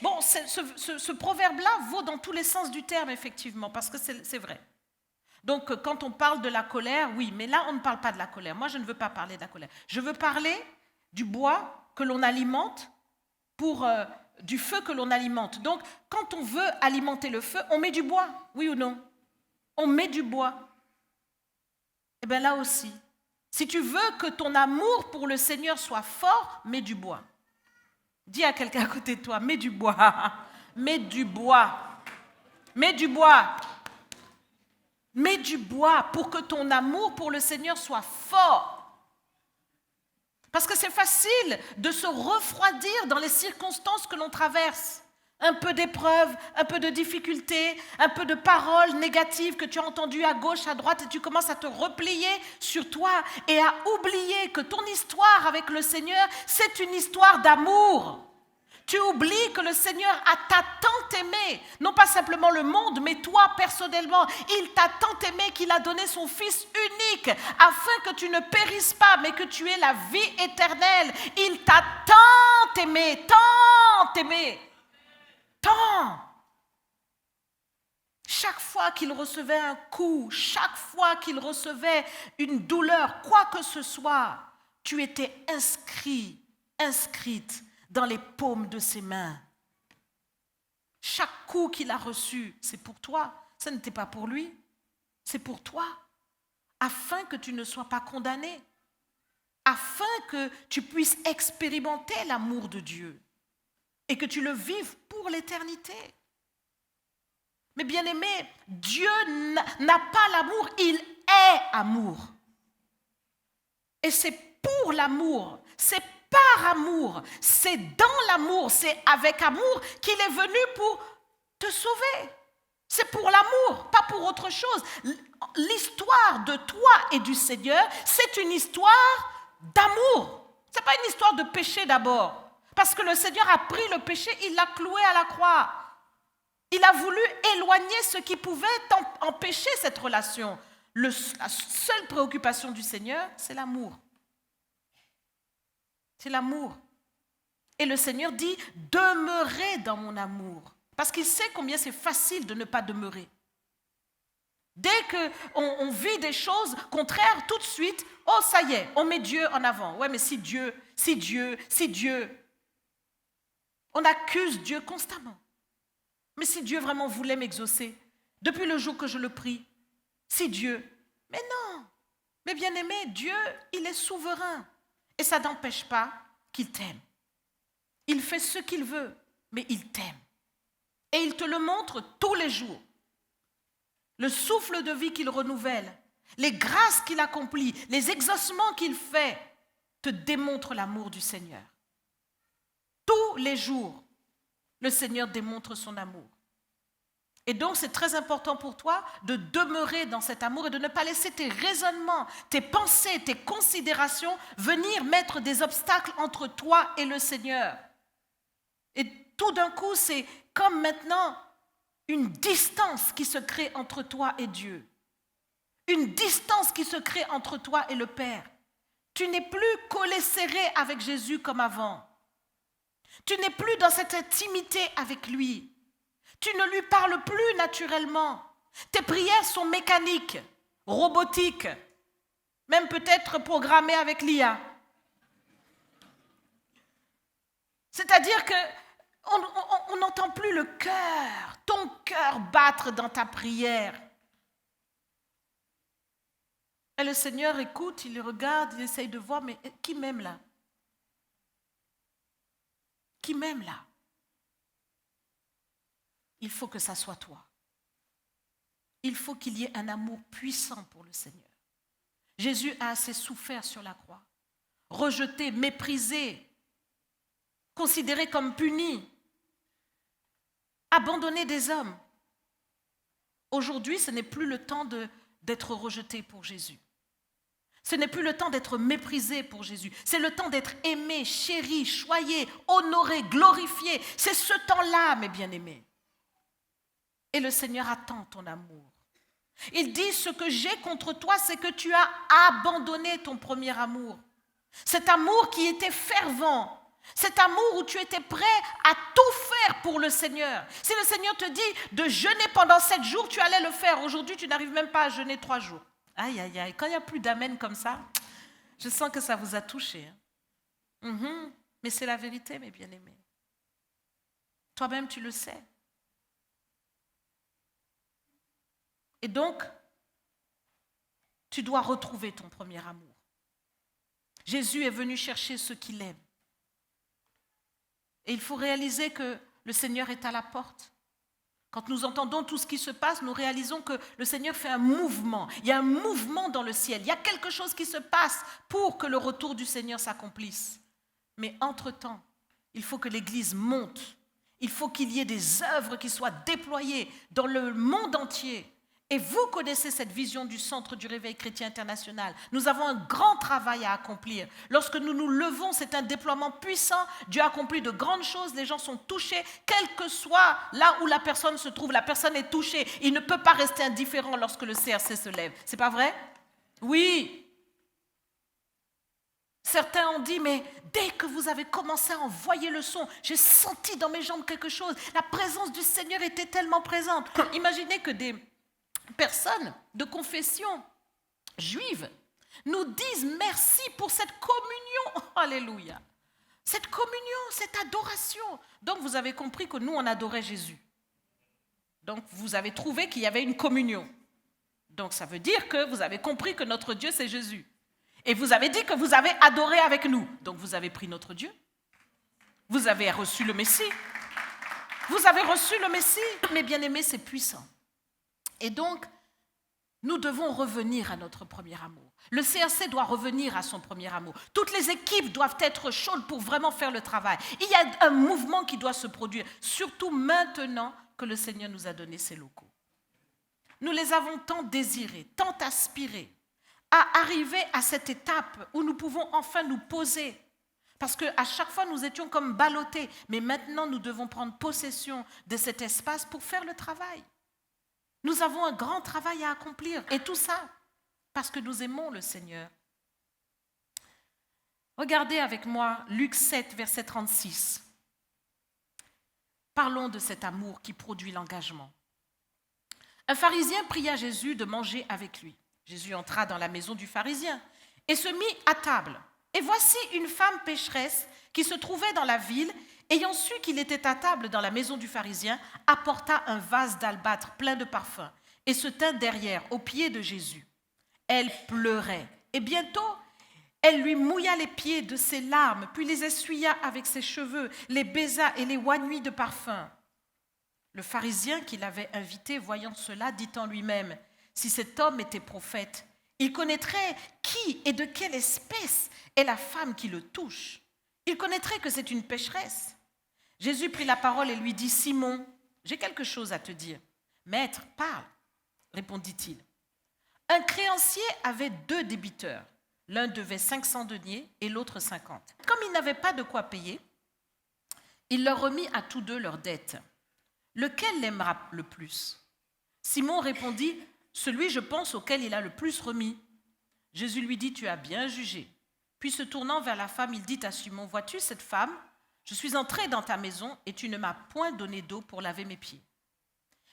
Bon, ce proverbe-là vaut dans tous les sens du terme, effectivement, parce que c'est vrai. Donc, quand on parle de la colère, oui, mais là, on ne parle pas de la colère. Moi, je ne veux pas parler de la colère. Je veux parler du bois que l'on alimente du feu que l'on alimente. Donc, quand on veut alimenter le feu, on met du bois, oui ou non? On met du bois. Eh bien, là aussi, si tu veux que ton amour pour le Seigneur soit fort, mets du bois. Dis à quelqu'un à côté de toi, mets du bois. Mets du bois. Mets du bois. Mets du bois pour que ton amour pour le Seigneur soit fort. Parce que c'est facile de se refroidir dans les circonstances que l'on traverse. Un peu d'épreuves, un peu de difficultés, un peu de paroles négatives que tu as entendues à gauche, à droite, et tu commences à te replier sur toi et à oublier que ton histoire avec le Seigneur, c'est une histoire d'amour. Tu oublies que le Seigneur t'a tant aimé, non pas simplement le monde, mais toi personnellement. Il t'a tant aimé qu'il a donné son Fils unique afin que tu ne périsses pas, mais que tu aies la vie éternelle. Il t'a tant aimé, tant aimé, tant. Chaque fois qu'il recevait un coup, chaque fois qu'il recevait une douleur, quoi que ce soit, tu étais inscrite dans les paumes de ses mains. Chaque coup qu'il a reçu, c'est pour toi. Ce n'était pas pour lui, c'est pour toi. Afin que tu ne sois pas condamné. Afin que tu puisses expérimenter l'amour de Dieu. Et que tu le vives pour l'éternité. Mais bien aimé, Dieu n'a pas l'amour, il est amour. Et c'est pour l'amour, c'est par amour, c'est dans l'amour, c'est avec amour qu'il est venu pour te sauver. C'est pour l'amour, pas pour autre chose. L'histoire de toi et du Seigneur, c'est une histoire d'amour. Ce n'est pas une histoire de péché d'abord. Parce que le Seigneur a pris le péché, il l'a cloué à la croix. Il a voulu éloigner ce qui pouvait empêcher cette relation. La seule préoccupation du Seigneur, c'est l'amour. C'est l'amour. Et le Seigneur dit, demeurez dans mon amour. Parce qu'il sait combien c'est facile de ne pas demeurer. Dès qu'on vit des choses contraires, tout de suite, oh ça y est, on met Dieu en avant. Ouais, mais si Dieu. On accuse Dieu constamment. Mais si Dieu vraiment voulait m'exaucer, depuis le jour que je le prie, si Dieu. Mais non, mais bien aimé, Dieu, il est souverain. Et ça n'empêche pas qu'il t'aime. Il fait ce qu'il veut, mais il t'aime. Et il te le montre tous les jours. Le souffle de vie qu'il renouvelle, les grâces qu'il accomplit, les exaucements qu'il fait, te démontrent l'amour du Seigneur. Tous les jours, le Seigneur démontre son amour. Et donc, c'est très important pour toi de demeurer dans cet amour et de ne pas laisser tes raisonnements, tes pensées, tes considérations venir mettre des obstacles entre toi et le Seigneur. Et tout d'un coup, c'est comme maintenant une distance qui se crée entre toi et Dieu. Une distance qui se crée entre toi et le Père. Tu n'es plus collé serré avec Jésus comme avant. Tu n'es plus dans cette intimité avec lui. Tu ne lui parles plus naturellement. Tes prières sont mécaniques, robotiques, même peut-être programmées avec l'IA. C'est-à-dire qu'on n'entend plus le cœur, ton cœur battre dans ta prière. Et le Seigneur écoute, il regarde, il essaye de voir, mais qui m'aime là? Qui m'aime là? Il faut que ça soit toi. Il faut qu'il y ait un amour puissant pour le Seigneur. Jésus a assez souffert sur la croix. Rejeté, méprisé, considéré comme puni, abandonné des hommes. Aujourd'hui, ce n'est plus le temps d'être rejeté pour Jésus. Ce n'est plus le temps d'être méprisé pour Jésus. C'est le temps d'être aimé, chéri, choyé, honoré, glorifié. C'est ce temps-là, mes bien-aimés. Et le Seigneur attend ton amour. Il dit, ce que j'ai contre toi, c'est que tu as abandonné ton premier amour. Cet amour qui était fervent. Cet amour où tu étais prêt à tout faire pour le Seigneur. Si le Seigneur te dit de jeûner pendant 7 jours, tu allais le faire. Aujourd'hui, tu n'arrives même pas à jeûner 3 jours. Aïe, aïe, aïe. Quand il n'y a plus d'amen comme ça, je sens que ça vous a touché. Mais c'est la vérité, mes bien-aimés. Toi-même, tu le sais. Et donc, tu dois retrouver ton premier amour. Jésus est venu chercher ceux qu'il aime. Et il faut réaliser que le Seigneur est à la porte. Quand nous entendons tout ce qui se passe, nous réalisons que le Seigneur fait un mouvement. Il y a un mouvement dans le ciel. Il y a quelque chose qui se passe pour que le retour du Seigneur s'accomplisse. Mais entre-temps, il faut que l'Église monte. Il faut qu'il y ait des œuvres qui soient déployées dans le monde entier. Et vous connaissez cette vision du Centre du Réveil Chrétien International. Nous avons un grand travail à accomplir. Lorsque nous nous levons, c'est un déploiement puissant. Dieu accomplit de grandes choses. Les gens sont touchés. Quel que soit là où la personne se trouve, la personne est touchée. Il ne peut pas rester indifférent lorsque le CRC se lève. C'est pas vrai? Oui. Certains ont dit, mais dès que vous avez commencé à envoyer le son, j'ai senti dans mes jambes quelque chose. La présence du Seigneur était tellement présente. Imaginez que des personnes de confession juive nous disent merci pour cette communion. Alléluia. Cette communion, cette adoration. Donc vous avez compris que nous, on adorait Jésus. Donc vous avez trouvé qu'il y avait une communion. Donc ça veut dire que vous avez compris que notre Dieu, c'est Jésus. Et vous avez dit que vous avez adoré avec nous. Donc vous avez pris notre Dieu. Vous avez reçu le Messie. Vous avez reçu le Messie. Mes bien-aimés, c'est puissant. Et donc, nous devons revenir à notre premier amour. Le CRC doit revenir à son premier amour. Toutes les équipes doivent être chaudes pour vraiment faire le travail. Il y a un mouvement qui doit se produire, surtout maintenant que le Seigneur nous a donné ces locaux. Nous les avons tant désirés, tant aspirés, à arriver à cette étape où nous pouvons enfin nous poser. Parce qu'à chaque fois, nous étions comme ballottés. Mais maintenant, nous devons prendre possession de cet espace pour faire le travail. Nous avons un grand travail à accomplir. Et tout ça, parce que nous aimons le Seigneur. Regardez avec moi Luc 7, verset 36. Parlons de cet amour qui produit l'engagement. Un pharisien pria Jésus de manger avec lui. Jésus entra dans la maison du pharisien et se mit à table. Et voici une femme pécheresse qui se trouvait dans la ville, ayant su qu'il était à table dans la maison du pharisien, apporta un vase d'albâtre plein de parfums et se tint derrière, aux pieds de Jésus. Elle pleurait et bientôt, elle lui mouilla les pieds de ses larmes, puis les essuya avec ses cheveux, les baisa et les oignit de parfum. Le pharisien qui l'avait invité, voyant cela, dit en lui-même, si cet homme était prophète, il connaîtrait qui et de quelle espèce est la femme qui le touche. Il connaîtrait que c'est une pécheresse. Jésus prit la parole et lui dit, Simon, j'ai quelque chose à te dire. Maître, parle, répondit-il. Un créancier avait 2 débiteurs. L'un devait 500 deniers et l'autre 50. Comme il n'avait pas de quoi payer, il leur remit à tous 2 leurs dettes. Lequel l'aimera le plus? Simon répondit, celui, je pense, auquel il a le plus remis. Jésus lui dit, tu as bien jugé. Puis se tournant vers la femme, il dit à Simon, vois-tu cette femme? Je suis entré dans ta maison et tu ne m'as point donné d'eau pour laver mes pieds.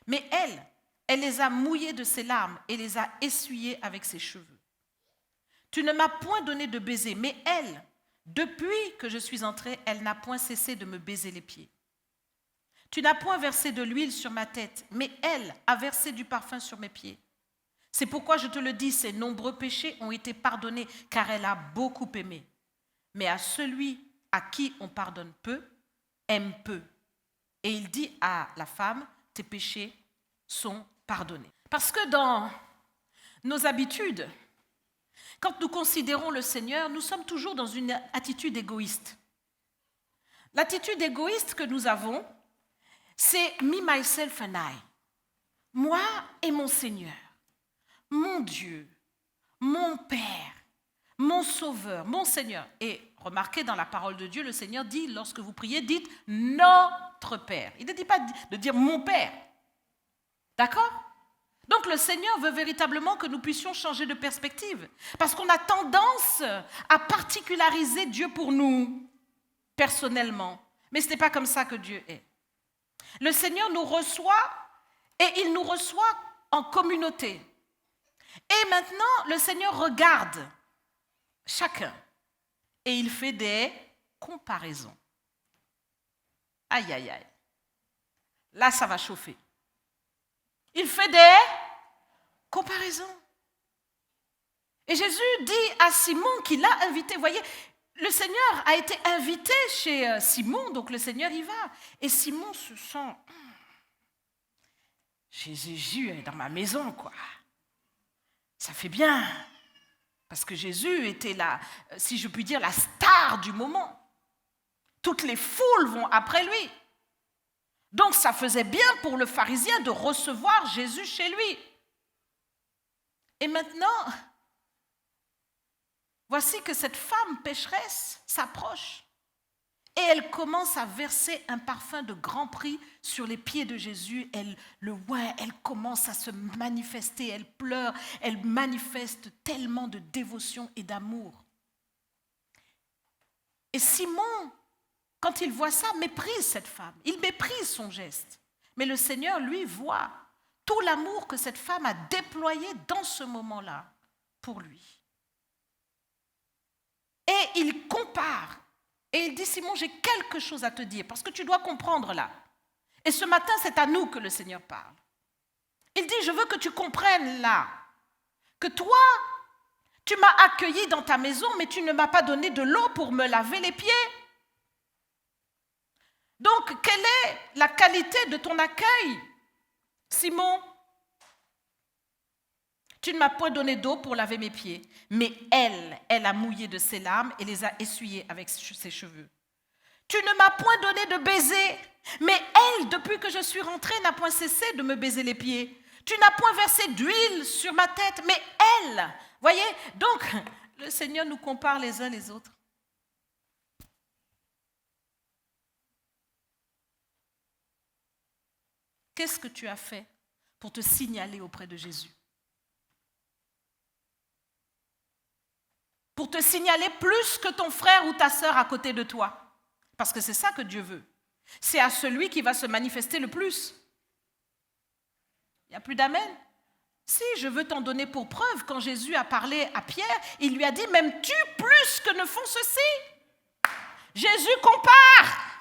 Mais elle les a mouillés de ses larmes et les a essuyés avec ses cheveux. Tu ne m'as point donné de baiser, mais elle, depuis que je suis entré, elle n'a point cessé de me baiser les pieds. Tu n'as point versé de l'huile sur ma tête, mais elle a versé du parfum sur mes pieds. C'est pourquoi je te le dis, ses nombreux péchés ont été pardonnés, car elle a beaucoup aimé. Mais à celui à qui on pardonne peu, aime peu. Et il dit à la femme, tes péchés sont pardonnés. Parce que dans nos habitudes, quand nous considérons le Seigneur, nous sommes toujours dans une attitude égoïste. L'attitude égoïste que nous avons, c'est me, myself and I. Moi et mon Seigneur, mon Dieu, mon Père, mon Sauveur, mon Seigneur. Et remarquez dans la parole de Dieu, le Seigneur dit, lorsque vous priez, dites notre Père. Il ne dit pas de dire mon Père. D'accord? Donc le Seigneur veut véritablement que nous puissions changer de perspective. Parce qu'on a tendance à particulariser Dieu pour nous, personnellement. Mais ce n'est pas comme ça que Dieu est. Le Seigneur nous reçoit et il nous reçoit en communauté. Et maintenant, le Seigneur regarde chacun et il fait des comparaisons. Aïe, aïe, aïe. Là, ça va chauffer. Il fait des comparaisons. Et Jésus dit à Simon qu'il l'a invité. Vous voyez, le Seigneur a été invité chez Simon, donc le Seigneur y va. Et Simon se sent, Jésus est dans ma maison, quoi. Ça fait bien. Parce que Jésus était là, si je puis dire, la star du moment. Toutes les foules vont après lui. Donc ça faisait bien pour le pharisien de recevoir Jésus chez lui. Et maintenant, voici que cette femme pécheresse s'approche et elle commence à verser un parfum de grand prix sur les pieds de Jésus. Elle commence à se manifester, elle pleure, elle manifeste tellement de dévotion et d'amour. Et Simon, quand il voit ça, méprise cette femme. Il méprise son geste. Mais le Seigneur, lui, voit tout l'amour que cette femme a déployé dans ce moment-là pour lui. Et il compare. Et il dit, Simon, j'ai quelque chose à te dire, parce que tu dois comprendre là. Et ce matin, c'est à nous que le Seigneur parle. Il dit, je veux que tu comprennes là, que toi, tu m'as accueilli dans ta maison, mais tu ne m'as pas donné de l'eau pour me laver les pieds. Donc, quelle est la qualité de ton accueil, Simon? Tu ne m'as point donné d'eau pour laver mes pieds, mais elle a mouillé de ses larmes et les a essuyés avec ses cheveux. Tu ne m'as point donné de baiser, mais elle, depuis que je suis rentrée, n'a point cessé de me baiser les pieds. Tu n'as point versé d'huile sur ma tête, mais elle, voyez, donc le Seigneur nous compare les uns les autres. Qu'est-ce que tu as fait pour te signaler auprès de Jésus? Pour te signaler plus que ton frère ou ta sœur à côté de toi. Parce que c'est ça que Dieu veut. C'est à celui qui va se manifester le plus. Il n'y a plus d'amen? Si, je veux t'en donner pour preuve. Quand Jésus a parlé à Pierre, il lui a dit, m'aimes-tu plus que ne font ceci? Jésus compare.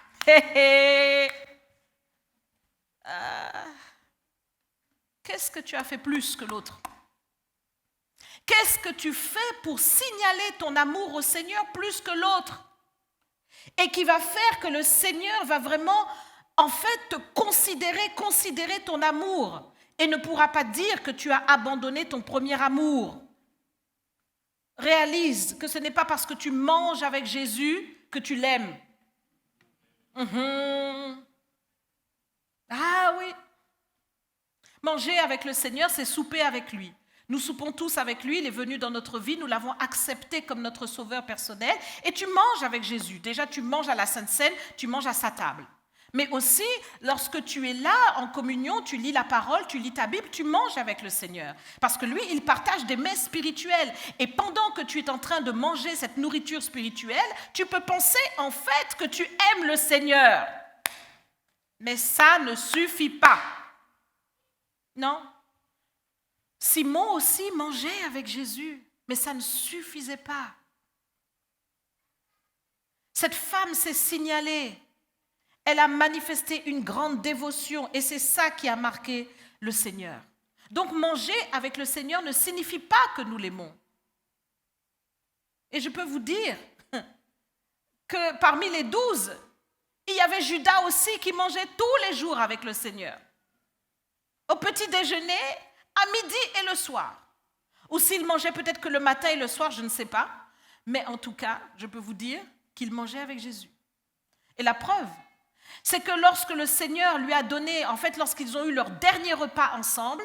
Qu'est-ce que tu as fait plus que l'autre? Qu'est-ce que tu fais pour signaler ton amour au Seigneur plus que l'autre? Et qui va faire que le Seigneur va vraiment, en fait, te considérer ton amour et ne pourra pas dire que tu as abandonné ton premier amour. Réalise que ce n'est pas parce que tu manges avec Jésus que tu l'aimes. Ah oui. Manger avec le Seigneur, c'est souper avec lui. Nous soupons tous avec lui, il est venu dans notre vie, nous l'avons accepté comme notre sauveur personnel. Et tu manges avec Jésus. Déjà, tu manges à la Sainte Seine, tu manges à sa table. Mais aussi, lorsque tu es là en communion, tu lis la parole, tu lis ta Bible, tu manges avec le Seigneur. Parce que lui, il partage des mets spirituels. Et pendant que tu es en train de manger cette nourriture spirituelle, tu peux penser en fait que tu aimes le Seigneur. Mais ça ne suffit pas. Non. Simon aussi mangeait avec Jésus, mais ça ne suffisait pas. Cette femme s'est signalée. Elle a manifesté une grande dévotion et c'est ça qui a marqué le Seigneur. Donc manger avec le Seigneur ne signifie pas que nous l'aimons. Et je peux vous dire que parmi les 12, il y avait Judas aussi qui mangeait tous les jours avec le Seigneur. Au petit déjeuner, à midi et le soir. Ou s'il mangeait peut-être que le matin et le soir, je ne sais pas. Mais en tout cas, je peux vous dire qu'il mangeait avec Jésus. Et la preuve, c'est que lorsque le Seigneur lui a donné, en fait, lorsqu'ils ont eu leur dernier repas ensemble,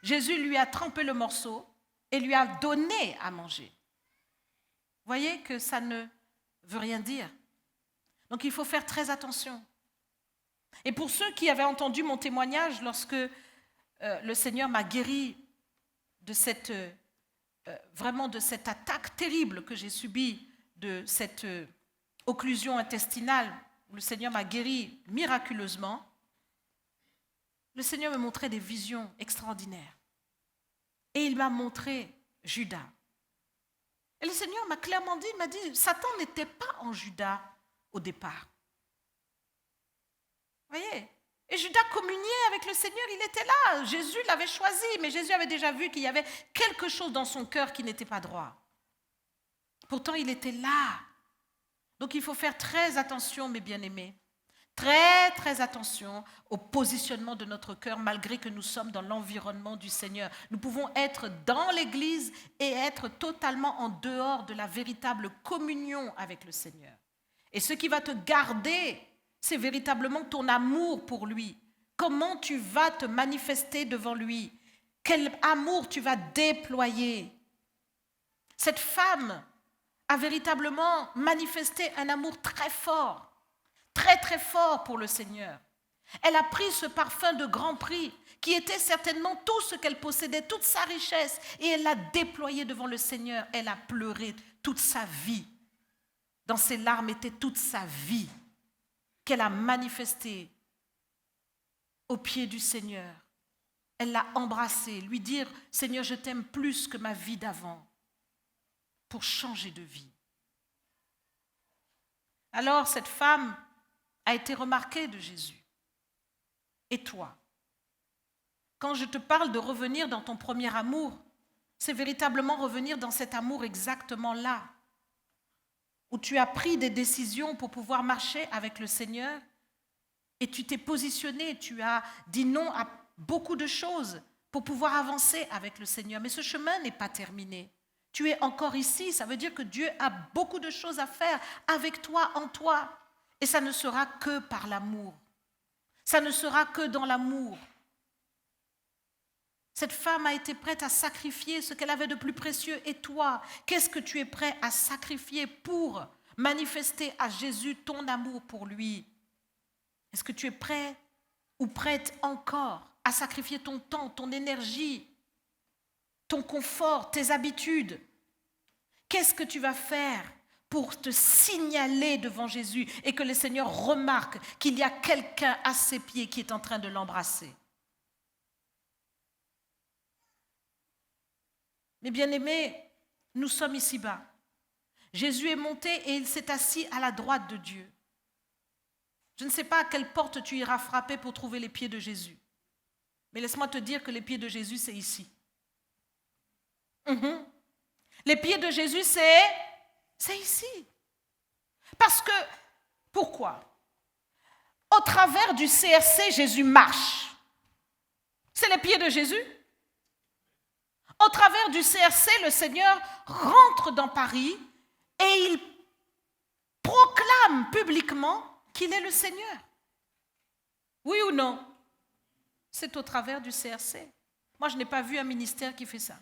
Jésus lui a trempé le morceau et lui a donné à manger. Vous voyez que ça ne veut rien dire. Donc il faut faire très attention. Et pour ceux qui avaient entendu mon témoignage lorsque le Seigneur m'a guéri de cette, vraiment de cette attaque terrible que j'ai subie, de cette occlusion intestinale, où le Seigneur m'a guéri miraculeusement, le Seigneur me montrait des visions extraordinaires. Et il m'a montré Judas. Et le Seigneur m'a clairement dit, il m'a dit, Satan n'était pas en Judas au départ. Vous voyez ? Et Judas communiait avec le Seigneur, il était là. Jésus l'avait choisi, mais Jésus avait déjà vu qu'il y avait quelque chose dans son cœur qui n'était pas droit. Pourtant, il était là. Donc, il faut faire très attention, mes bien-aimés. Très, très attention au positionnement de notre cœur, malgré que nous sommes dans l'environnement du Seigneur. Nous pouvons être dans l'Église et être totalement en dehors de la véritable communion avec le Seigneur. Et ce qui va te garder, c'est véritablement ton amour pour lui. Comment tu vas te manifester devant lui? Quel amour tu vas déployer? Cette femme a véritablement manifesté un amour très fort, très très fort pour le Seigneur. Elle a pris ce parfum de grand prix, qui était certainement tout ce qu'elle possédait, toute sa richesse, et elle l'a déployé devant le Seigneur. Elle a pleuré toute sa vie. Dans ses larmes était toute sa vie qu'elle a manifestée aux pieds du Seigneur. Elle l'a embrassé, lui dire « Seigneur, je t'aime plus que ma vie d'avant » pour changer de vie. Alors cette femme a été remarquée de Jésus. Et toi? Quand je te parle de revenir dans ton premier amour, c'est véritablement revenir dans cet amour exactement là, où tu as pris des décisions pour pouvoir marcher avec le Seigneur et tu t'es positionné, tu as dit non à beaucoup de choses pour pouvoir avancer avec le Seigneur. Mais ce chemin n'est pas terminé. Tu es encore ici, ça veut dire que Dieu a beaucoup de choses à faire avec toi, en toi. Et ça ne sera que par l'amour. Ça ne sera que dans l'amour. Cette femme a été prête à sacrifier ce qu'elle avait de plus précieux. Et toi, qu'est-ce que tu es prêt à sacrifier pour manifester à Jésus ton amour pour lui? Est-ce que tu es prêt ou prête encore à sacrifier ton temps, ton énergie, ton confort, tes habitudes? Qu'est-ce que tu vas faire pour te signaler devant Jésus et que le Seigneur remarque qu'il y a quelqu'un à ses pieds qui est en train de l'embrasser? Mes bien-aimés, nous sommes ici-bas. Jésus est monté et il s'est assis à la droite de Dieu. Je ne sais pas à quelle porte tu iras frapper pour trouver les pieds de Jésus. Mais laisse-moi te dire que les pieds de Jésus, c'est ici. Les pieds de Jésus, c'est ici. Parce que, pourquoi? Au travers du CRC, Jésus marche. C'est les pieds de Jésus. Au travers du CRC, le Seigneur rentre dans Paris et il proclame publiquement qu'il est le Seigneur. Oui ou non? C'est au travers du CRC. Moi, je n'ai pas vu un ministère qui fait ça.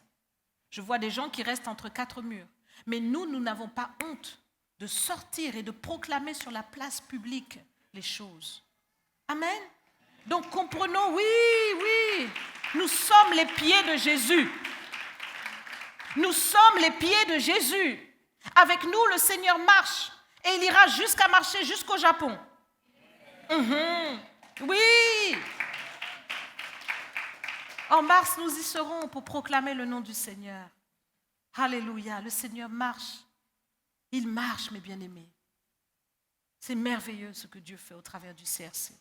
Je vois des gens qui restent entre quatre murs. Mais nous n'avons pas honte de sortir et de proclamer sur la place publique les choses. Amen. Donc comprenons, oui, nous sommes les pieds de Jésus. Nous sommes les pieds de Jésus. Avec nous, le Seigneur marche et il ira jusqu'à marcher jusqu'au Japon. Oui. En mars, nous y serons pour proclamer le nom du Seigneur. Alléluia, le Seigneur marche. Il marche, mes bien-aimés. C'est merveilleux ce que Dieu fait au travers du CRC.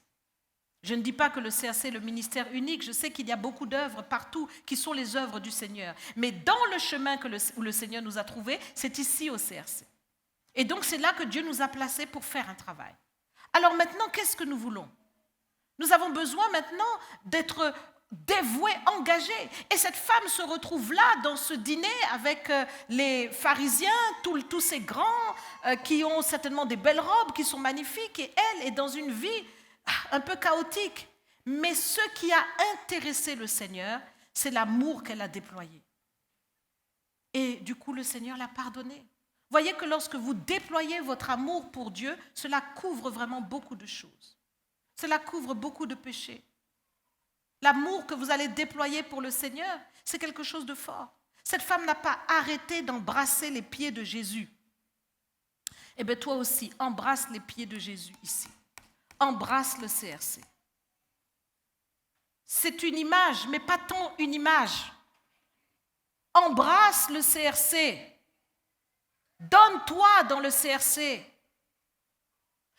Je ne dis pas que le CRC est le ministère unique. Je sais qu'il y a beaucoup d'œuvres partout qui sont les œuvres du Seigneur. Mais dans le chemin où le Seigneur nous a trouvés, c'est ici au CRC. Et donc, c'est là que Dieu nous a placés pour faire un travail. Alors maintenant, qu'est-ce que nous voulons? Nous avons besoin maintenant d'être dévoués, engagés. Et cette femme se retrouve là, dans ce dîner, avec les pharisiens, tous ces grands qui ont certainement des belles robes, qui sont magnifiques. Et elle est dans une vie un peu chaotique. Mais ce qui a intéressé le Seigneur, c'est l'amour qu'elle a déployé. Et du coup, le Seigneur l'a pardonné. Voyez que lorsque vous déployez votre amour pour Dieu, cela couvre vraiment beaucoup de choses. Cela couvre beaucoup de péchés. l'amour que vous allez déployer pour le Seigneur, c'est quelque chose de fort. Cette femme n'a pas arrêté d'embrasser les pieds de Jésus. Eh bien, toi aussi, embrasse les pieds de Jésus ici. Embrasse le CRC. C'est une image, mais pas tant une image. Embrasse le CRC. Donne-toi dans le CRC.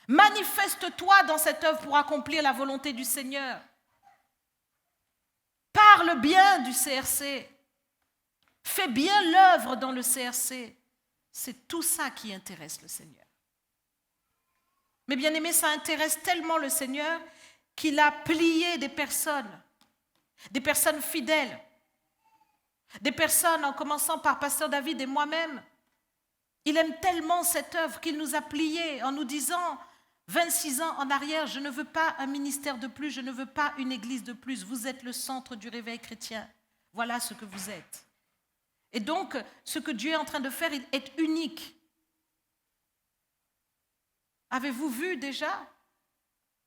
Manifeste-toi dans cette œuvre pour accomplir la volonté du Seigneur. Parle bien du CRC. Fais bien l'œuvre dans le CRC. C'est tout ça qui intéresse le Seigneur. Mais bien aimé, ça intéresse tellement le Seigneur qu'il a plié des personnes fidèles, des personnes en commençant par Pasteur David et moi-même. Il aime tellement cette œuvre qu'il nous a pliés en nous disant, 26 ans en arrière, je ne veux pas un ministère de plus, je ne veux pas une église de plus. Vous êtes le centre du réveil chrétien. Voilà ce que vous êtes. Et donc, ce que Dieu est en train de faire est unique. Avez-vous vu déjà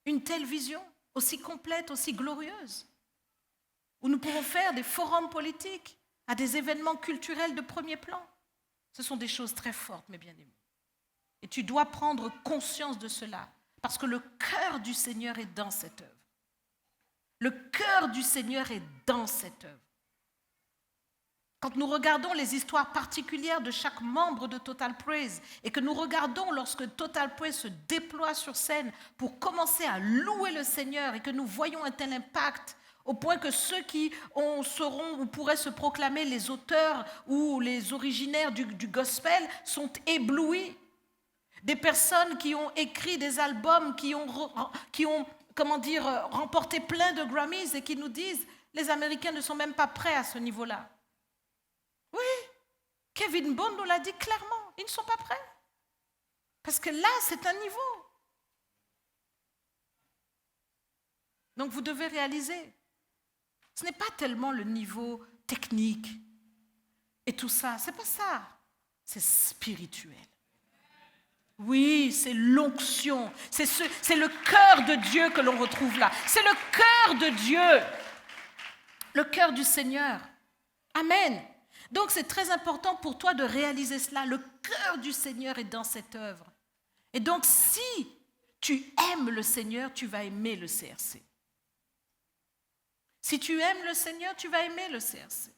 une telle vision, aussi complète, aussi glorieuse, où nous pouvons faire des forums politiques à des événements culturels de premier plan? Ce sont des choses très fortes, mes bien-aimés. Et tu dois prendre conscience de cela, parce que le cœur du Seigneur est dans cette œuvre. Le cœur du Seigneur est dans cette œuvre. Quand nous regardons les histoires particulières de chaque membre de Total Praise et que nous regardons lorsque Total Praise se déploie sur scène pour commencer à louer le Seigneur et que nous voyons un tel impact au point que ceux qui seront ou pourraient se proclamer les auteurs ou les originaires du gospel sont éblouis. Des personnes qui ont écrit des albums, qui ont remporté plein de Grammys et qui nous disent les Américains ne sont même pas prêts à ce niveau-là. Oui, Kevin Bond nous l'a dit clairement, ils ne sont pas prêts. Parce que là, c'est un niveau. Donc vous devez réaliser, ce n'est pas tellement le niveau technique et tout ça, c'est pas ça, c'est spirituel. Oui, c'est l'onction, c'est le cœur de Dieu que l'on retrouve là. C'est le cœur de Dieu, le cœur du Seigneur. Amen. Donc c'est très important pour toi de réaliser cela. Le cœur du Seigneur est dans cette œuvre. Et donc si tu aimes le Seigneur, tu vas aimer le CRC. Si tu aimes le Seigneur, tu vas aimer le CRC.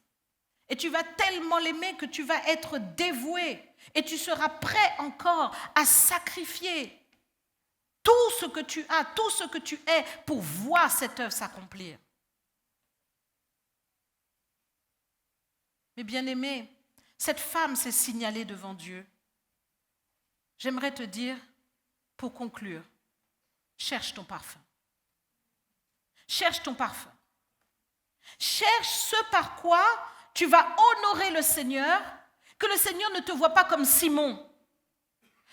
Et tu vas tellement l'aimer que tu vas être dévoué. Et tu seras prêt encore à sacrifier tout ce que tu as, tout ce que tu es pour voir cette œuvre s'accomplir. Mais bien-aimé, cette femme s'est signalée devant Dieu. J'aimerais te dire, pour conclure, cherche ton parfum. Cherche ton parfum. Cherche ce par quoi tu vas honorer le Seigneur, que le Seigneur ne te voit pas comme Simon.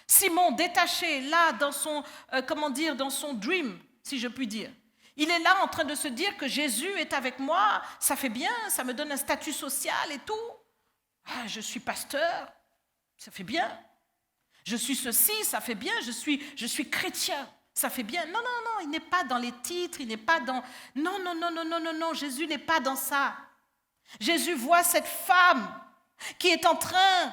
Simon détaché, là, dans son dream, si je puis dire. Il est là en train de se dire que Jésus est avec moi, ça fait bien, ça me donne un statut social et tout. Ah, je suis pasteur, ça fait bien. Je suis ceci, ça fait bien. Je suis chrétien, ça fait bien. Non, il n'est pas dans les titres, il n'est pas dans... Non, Jésus n'est pas dans ça. Jésus voit cette femme qui est en train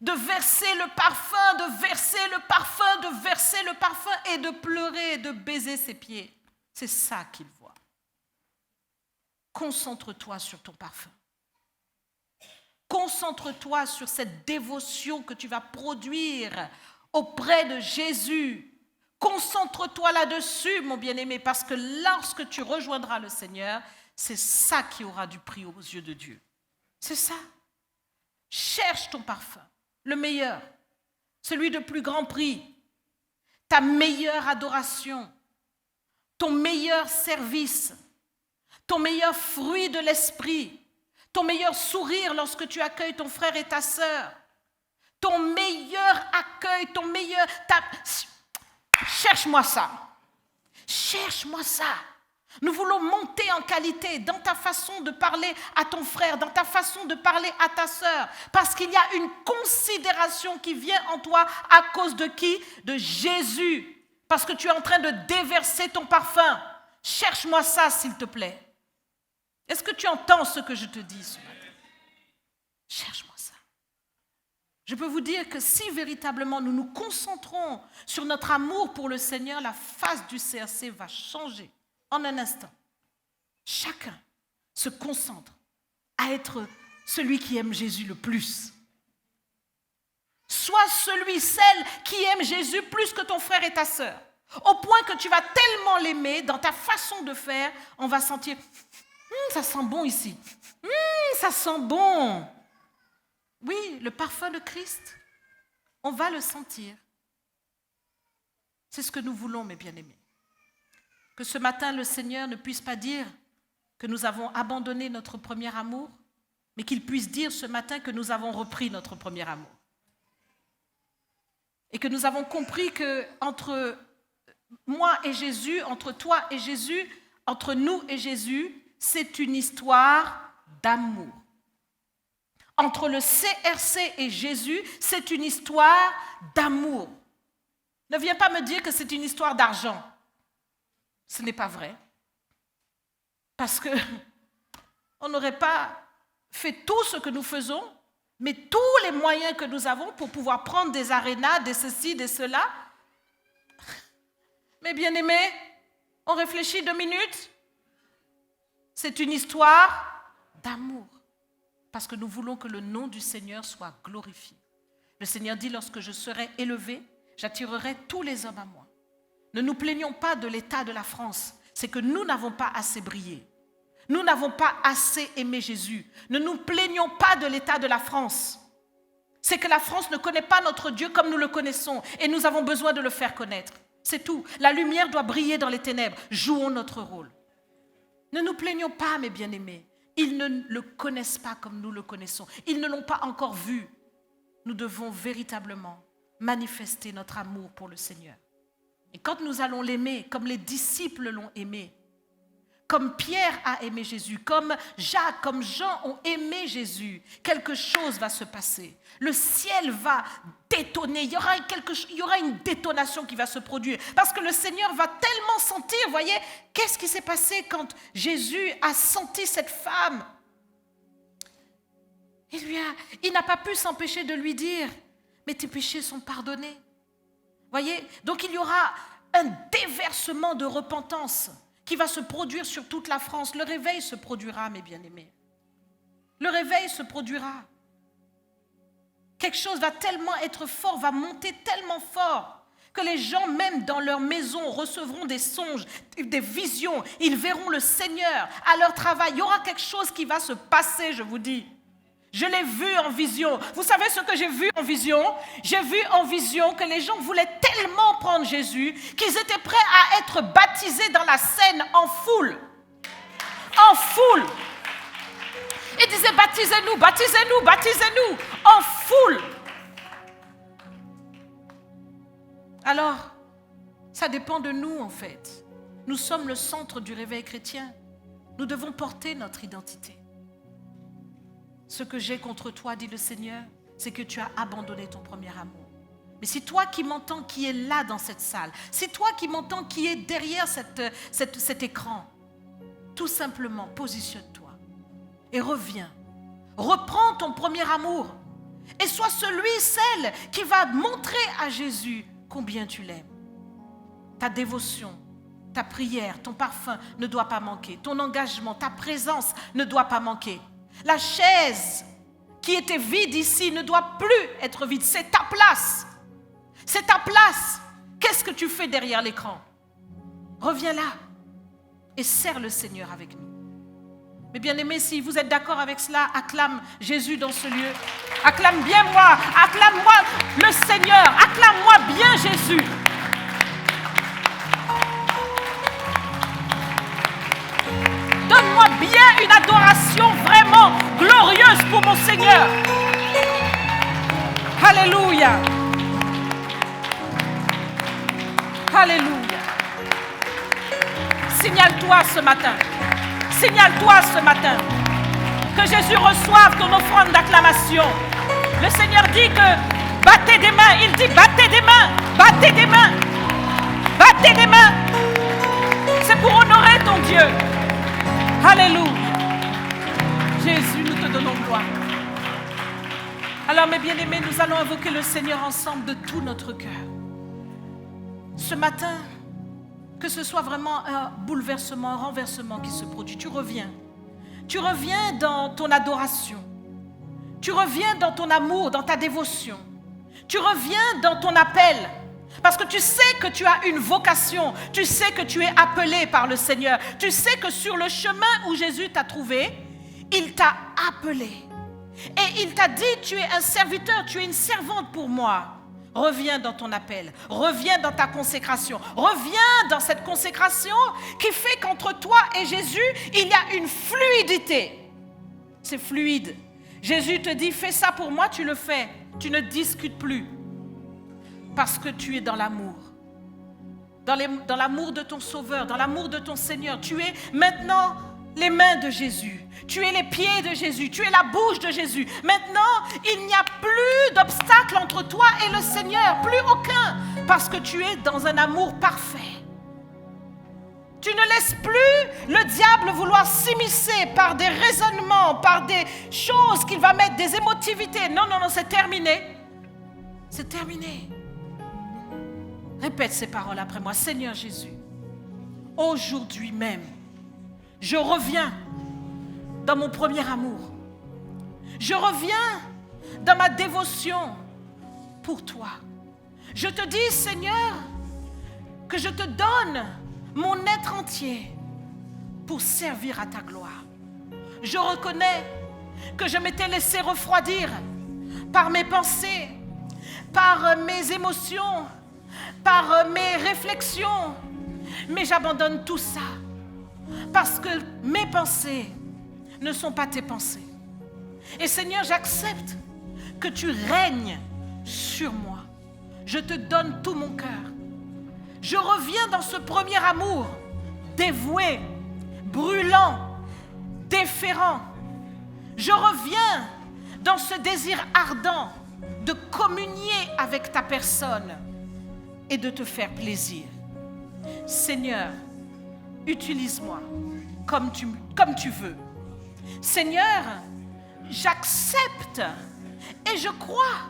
de verser le parfum, de verser le parfum, de verser le parfum et de pleurer et de baiser ses pieds. C'est ça qu'il voit. Concentre-toi sur ton parfum. Concentre-toi sur cette dévotion que tu vas produire auprès de Jésus. Concentre-toi là-dessus, mon bien-aimé, parce que lorsque tu rejoindras le Seigneur, c'est ça qui aura du prix aux yeux de Dieu. C'est ça. Cherche ton parfum, le meilleur, celui de plus grand prix, ta meilleure adoration, ton meilleur service, ton meilleur fruit de l'esprit, ton meilleur sourire lorsque tu accueilles ton frère et ta sœur, ton meilleur accueil, ton meilleur... Cherche-moi ça. Cherche-moi ça. Nous voulons monter en qualité dans ta façon de parler à ton frère, dans ta façon de parler à ta sœur, parce qu'il y a une considération qui vient en toi à cause de qui? De Jésus. Parce que tu es en train de déverser ton parfum. cherche-moi ça s'il te plaît. Est-ce que tu entends ce que je te dis ce matin? Cherche-moi ça. Je peux vous dire que si véritablement nous nous concentrons sur notre amour pour le Seigneur, la face du CRC va changer en un instant. Chacun se concentre à être celui qui aime Jésus le plus. Sois celui, celle qui aime Jésus plus que ton frère et ta sœur. Au point que tu vas tellement l'aimer, dans ta façon de faire, on va sentir ça sent bon ici. Ça sent bon. Oui, le parfum de Christ, on va le sentir. C'est ce que nous voulons, mes bien-aimés. Que ce matin, le Seigneur ne puisse pas dire que nous avons abandonné notre premier amour, mais qu'il puisse dire ce matin que nous avons repris notre premier amour. Et que nous avons compris que entre moi et Jésus, entre toi et Jésus, entre nous et Jésus, c'est une histoire d'amour. Entre le CRC et Jésus, c'est une histoire d'amour. Ne viens pas me dire que c'est une histoire d'argent. Ce n'est pas vrai. Parce qu'on n'aurait pas fait tout ce que nous faisons, mais tous les moyens que nous avons pour pouvoir prendre des arénas, des ceci, des cela. Mais bien aimés, on réfléchit 2 minutes. C'est une histoire d'amour. Parce que nous voulons que le nom du Seigneur soit glorifié. Le Seigneur dit, lorsque je serai élevé, j'attirerai tous les hommes à moi. Ne nous plaignons pas de l'état de la France. C'est que nous n'avons pas assez brillé. Nous n'avons pas assez aimé Jésus. Ne nous plaignons pas de l'état de la France. C'est que la France ne connaît pas notre Dieu comme nous le connaissons. Et nous avons besoin de le faire connaître. C'est tout. La lumière doit briller dans les ténèbres. Jouons notre rôle. Ne nous plaignons pas, mes bien-aimés. Ils ne le connaissent pas comme nous le connaissons. Ils ne l'ont pas encore vu. Nous devons véritablement manifester notre amour pour le Seigneur. Et quand nous allons l'aimer, comme les disciples l'ont aimé, comme Pierre a aimé Jésus, comme Jacques, comme Jean ont aimé Jésus, quelque chose va se passer. Le ciel va détonner. Il y aura une détonation qui va se produire. Parce que le Seigneur va tellement sentir, voyez, qu'est-ce qui s'est passé quand Jésus a senti cette femme? Il n'a pas pu s'empêcher de lui dire, mais tes péchés sont pardonnés. Voyez, donc il y aura un déversement de repentance qui va se produire sur toute la France. Le réveil se produira, mes bien-aimés. Le réveil se produira. Quelque chose va tellement être fort, va monter tellement fort, que les gens, même dans leur maison, recevront des songes, des visions. Ils verront le Seigneur à leur travail. Il y aura quelque chose qui va se passer, je vous dis. Je l'ai vu en vision. Vous savez ce que j'ai vu en vision? J'ai vu en vision que les gens voulaient tellement prendre Jésus qu'ils étaient prêts à être baptisés dans la Seine en foule. En foule. Ils disaient baptisez-nous, baptisez-nous, baptisez-nous. En foule. Alors, ça dépend de nous en fait. Nous sommes le centre du réveil chrétien. Nous devons porter notre identité. Ce que j'ai contre toi, dit le Seigneur, c'est que tu as abandonné ton premier amour. Mais si toi qui m'entends, qui est là dans cette salle, si toi qui m'entends, qui est derrière cet écran, tout simplement, positionne-toi et reviens. Reprends ton premier amour et sois celui, celle qui va montrer à Jésus combien tu l'aimes. Ta dévotion, ta prière, ton parfum ne doit pas manquer. Ton engagement, ta présence ne doit pas manquer. La chaise qui était vide ici ne doit plus être vide. C'est ta place. C'est ta place. Qu'est-ce que tu fais derrière l'écran? Reviens là et sers le Seigneur avec nous. Mais bien aimés, si vous êtes d'accord avec cela, acclame Jésus dans ce lieu. Acclame bien moi. Acclame-moi le Seigneur. Acclame-moi bien Jésus. Donne-moi bien une adoration vraiment glorieuse pour mon Seigneur. Alléluia. Alléluia. Signale-toi ce matin. Signale-toi ce matin. Que Jésus reçoive ton offrande d'acclamation. Le Seigneur dit que battez des mains. Il dit battez des mains. Battez des mains. Battez des mains. C'est pour honorer Maintenant, mes bien-aimés, nous allons invoquer le Seigneur ensemble de tout notre cœur. Ce matin, que ce soit vraiment un bouleversement, un renversement qui se produit, tu reviens. Tu reviens dans ton adoration. Tu reviens dans ton amour, dans ta dévotion. Tu reviens dans ton appel. Parce que tu sais que tu as une vocation. Tu sais que tu es appelé par le Seigneur. Tu sais que sur le chemin où Jésus t'a trouvé, il t'a appelé. Et il t'a dit, tu es un serviteur, tu es une servante pour moi. Reviens dans ton appel, reviens dans ta consécration, reviens dans cette consécration qui fait qu'entre toi et Jésus, il y a une fluidité. C'est fluide. Jésus te dit, fais ça pour moi, tu le fais. Tu ne discutes plus parce que tu es dans l'amour. Dans l'amour de ton Sauveur, dans l'amour de ton Seigneur. Tu es maintenant les mains de Jésus. Tu es les pieds de Jésus. Tu es la bouche de Jésus. Maintenant, il n'y a plus d'obstacle entre toi et le Seigneur. Plus aucun. Parce que tu es dans un amour parfait. Tu ne laisses plus le diable vouloir s'immiscer par des raisonnements, par des choses qu'il va mettre, des émotivités. Non, non, non, c'est terminé. C'est terminé. Répète ces paroles après moi. Seigneur Jésus, aujourd'hui même, je reviens dans mon premier amour. Je reviens dans ma dévotion pour toi. Je te dis, Seigneur, que je te donne mon être entier pour servir à ta gloire. Je reconnais que je m'étais laissé refroidir par mes pensées, par mes émotions, par mes réflexions, mais j'abandonne tout ça parce que mes pensées ne sont pas tes pensées. Et Seigneur, j'accepte que tu règnes sur moi. Je te donne tout mon cœur. Je reviens dans ce premier amour, dévoué, brûlant, déférent. Je reviens dans ce désir ardent de communier avec ta personne et de te faire plaisir. Seigneur, utilise-moi comme tu veux. Seigneur, j'accepte et je crois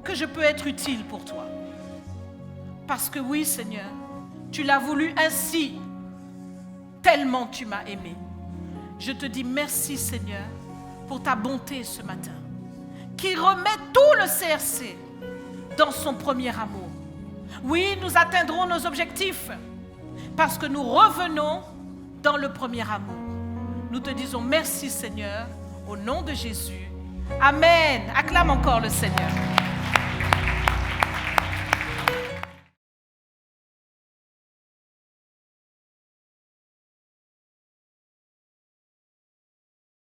que je peux être utile pour toi. Parce que oui, Seigneur, tu l'as voulu ainsi, tellement tu m'as aimé. Je te dis merci, Seigneur, pour ta bonté ce matin, qui remet tout le CRC dans son premier amour. Oui, nous atteindrons nos objectifs parce que nous revenons dans le premier amour. Nous te disons merci, Seigneur, au nom de Jésus. Amen. Acclame encore le Seigneur.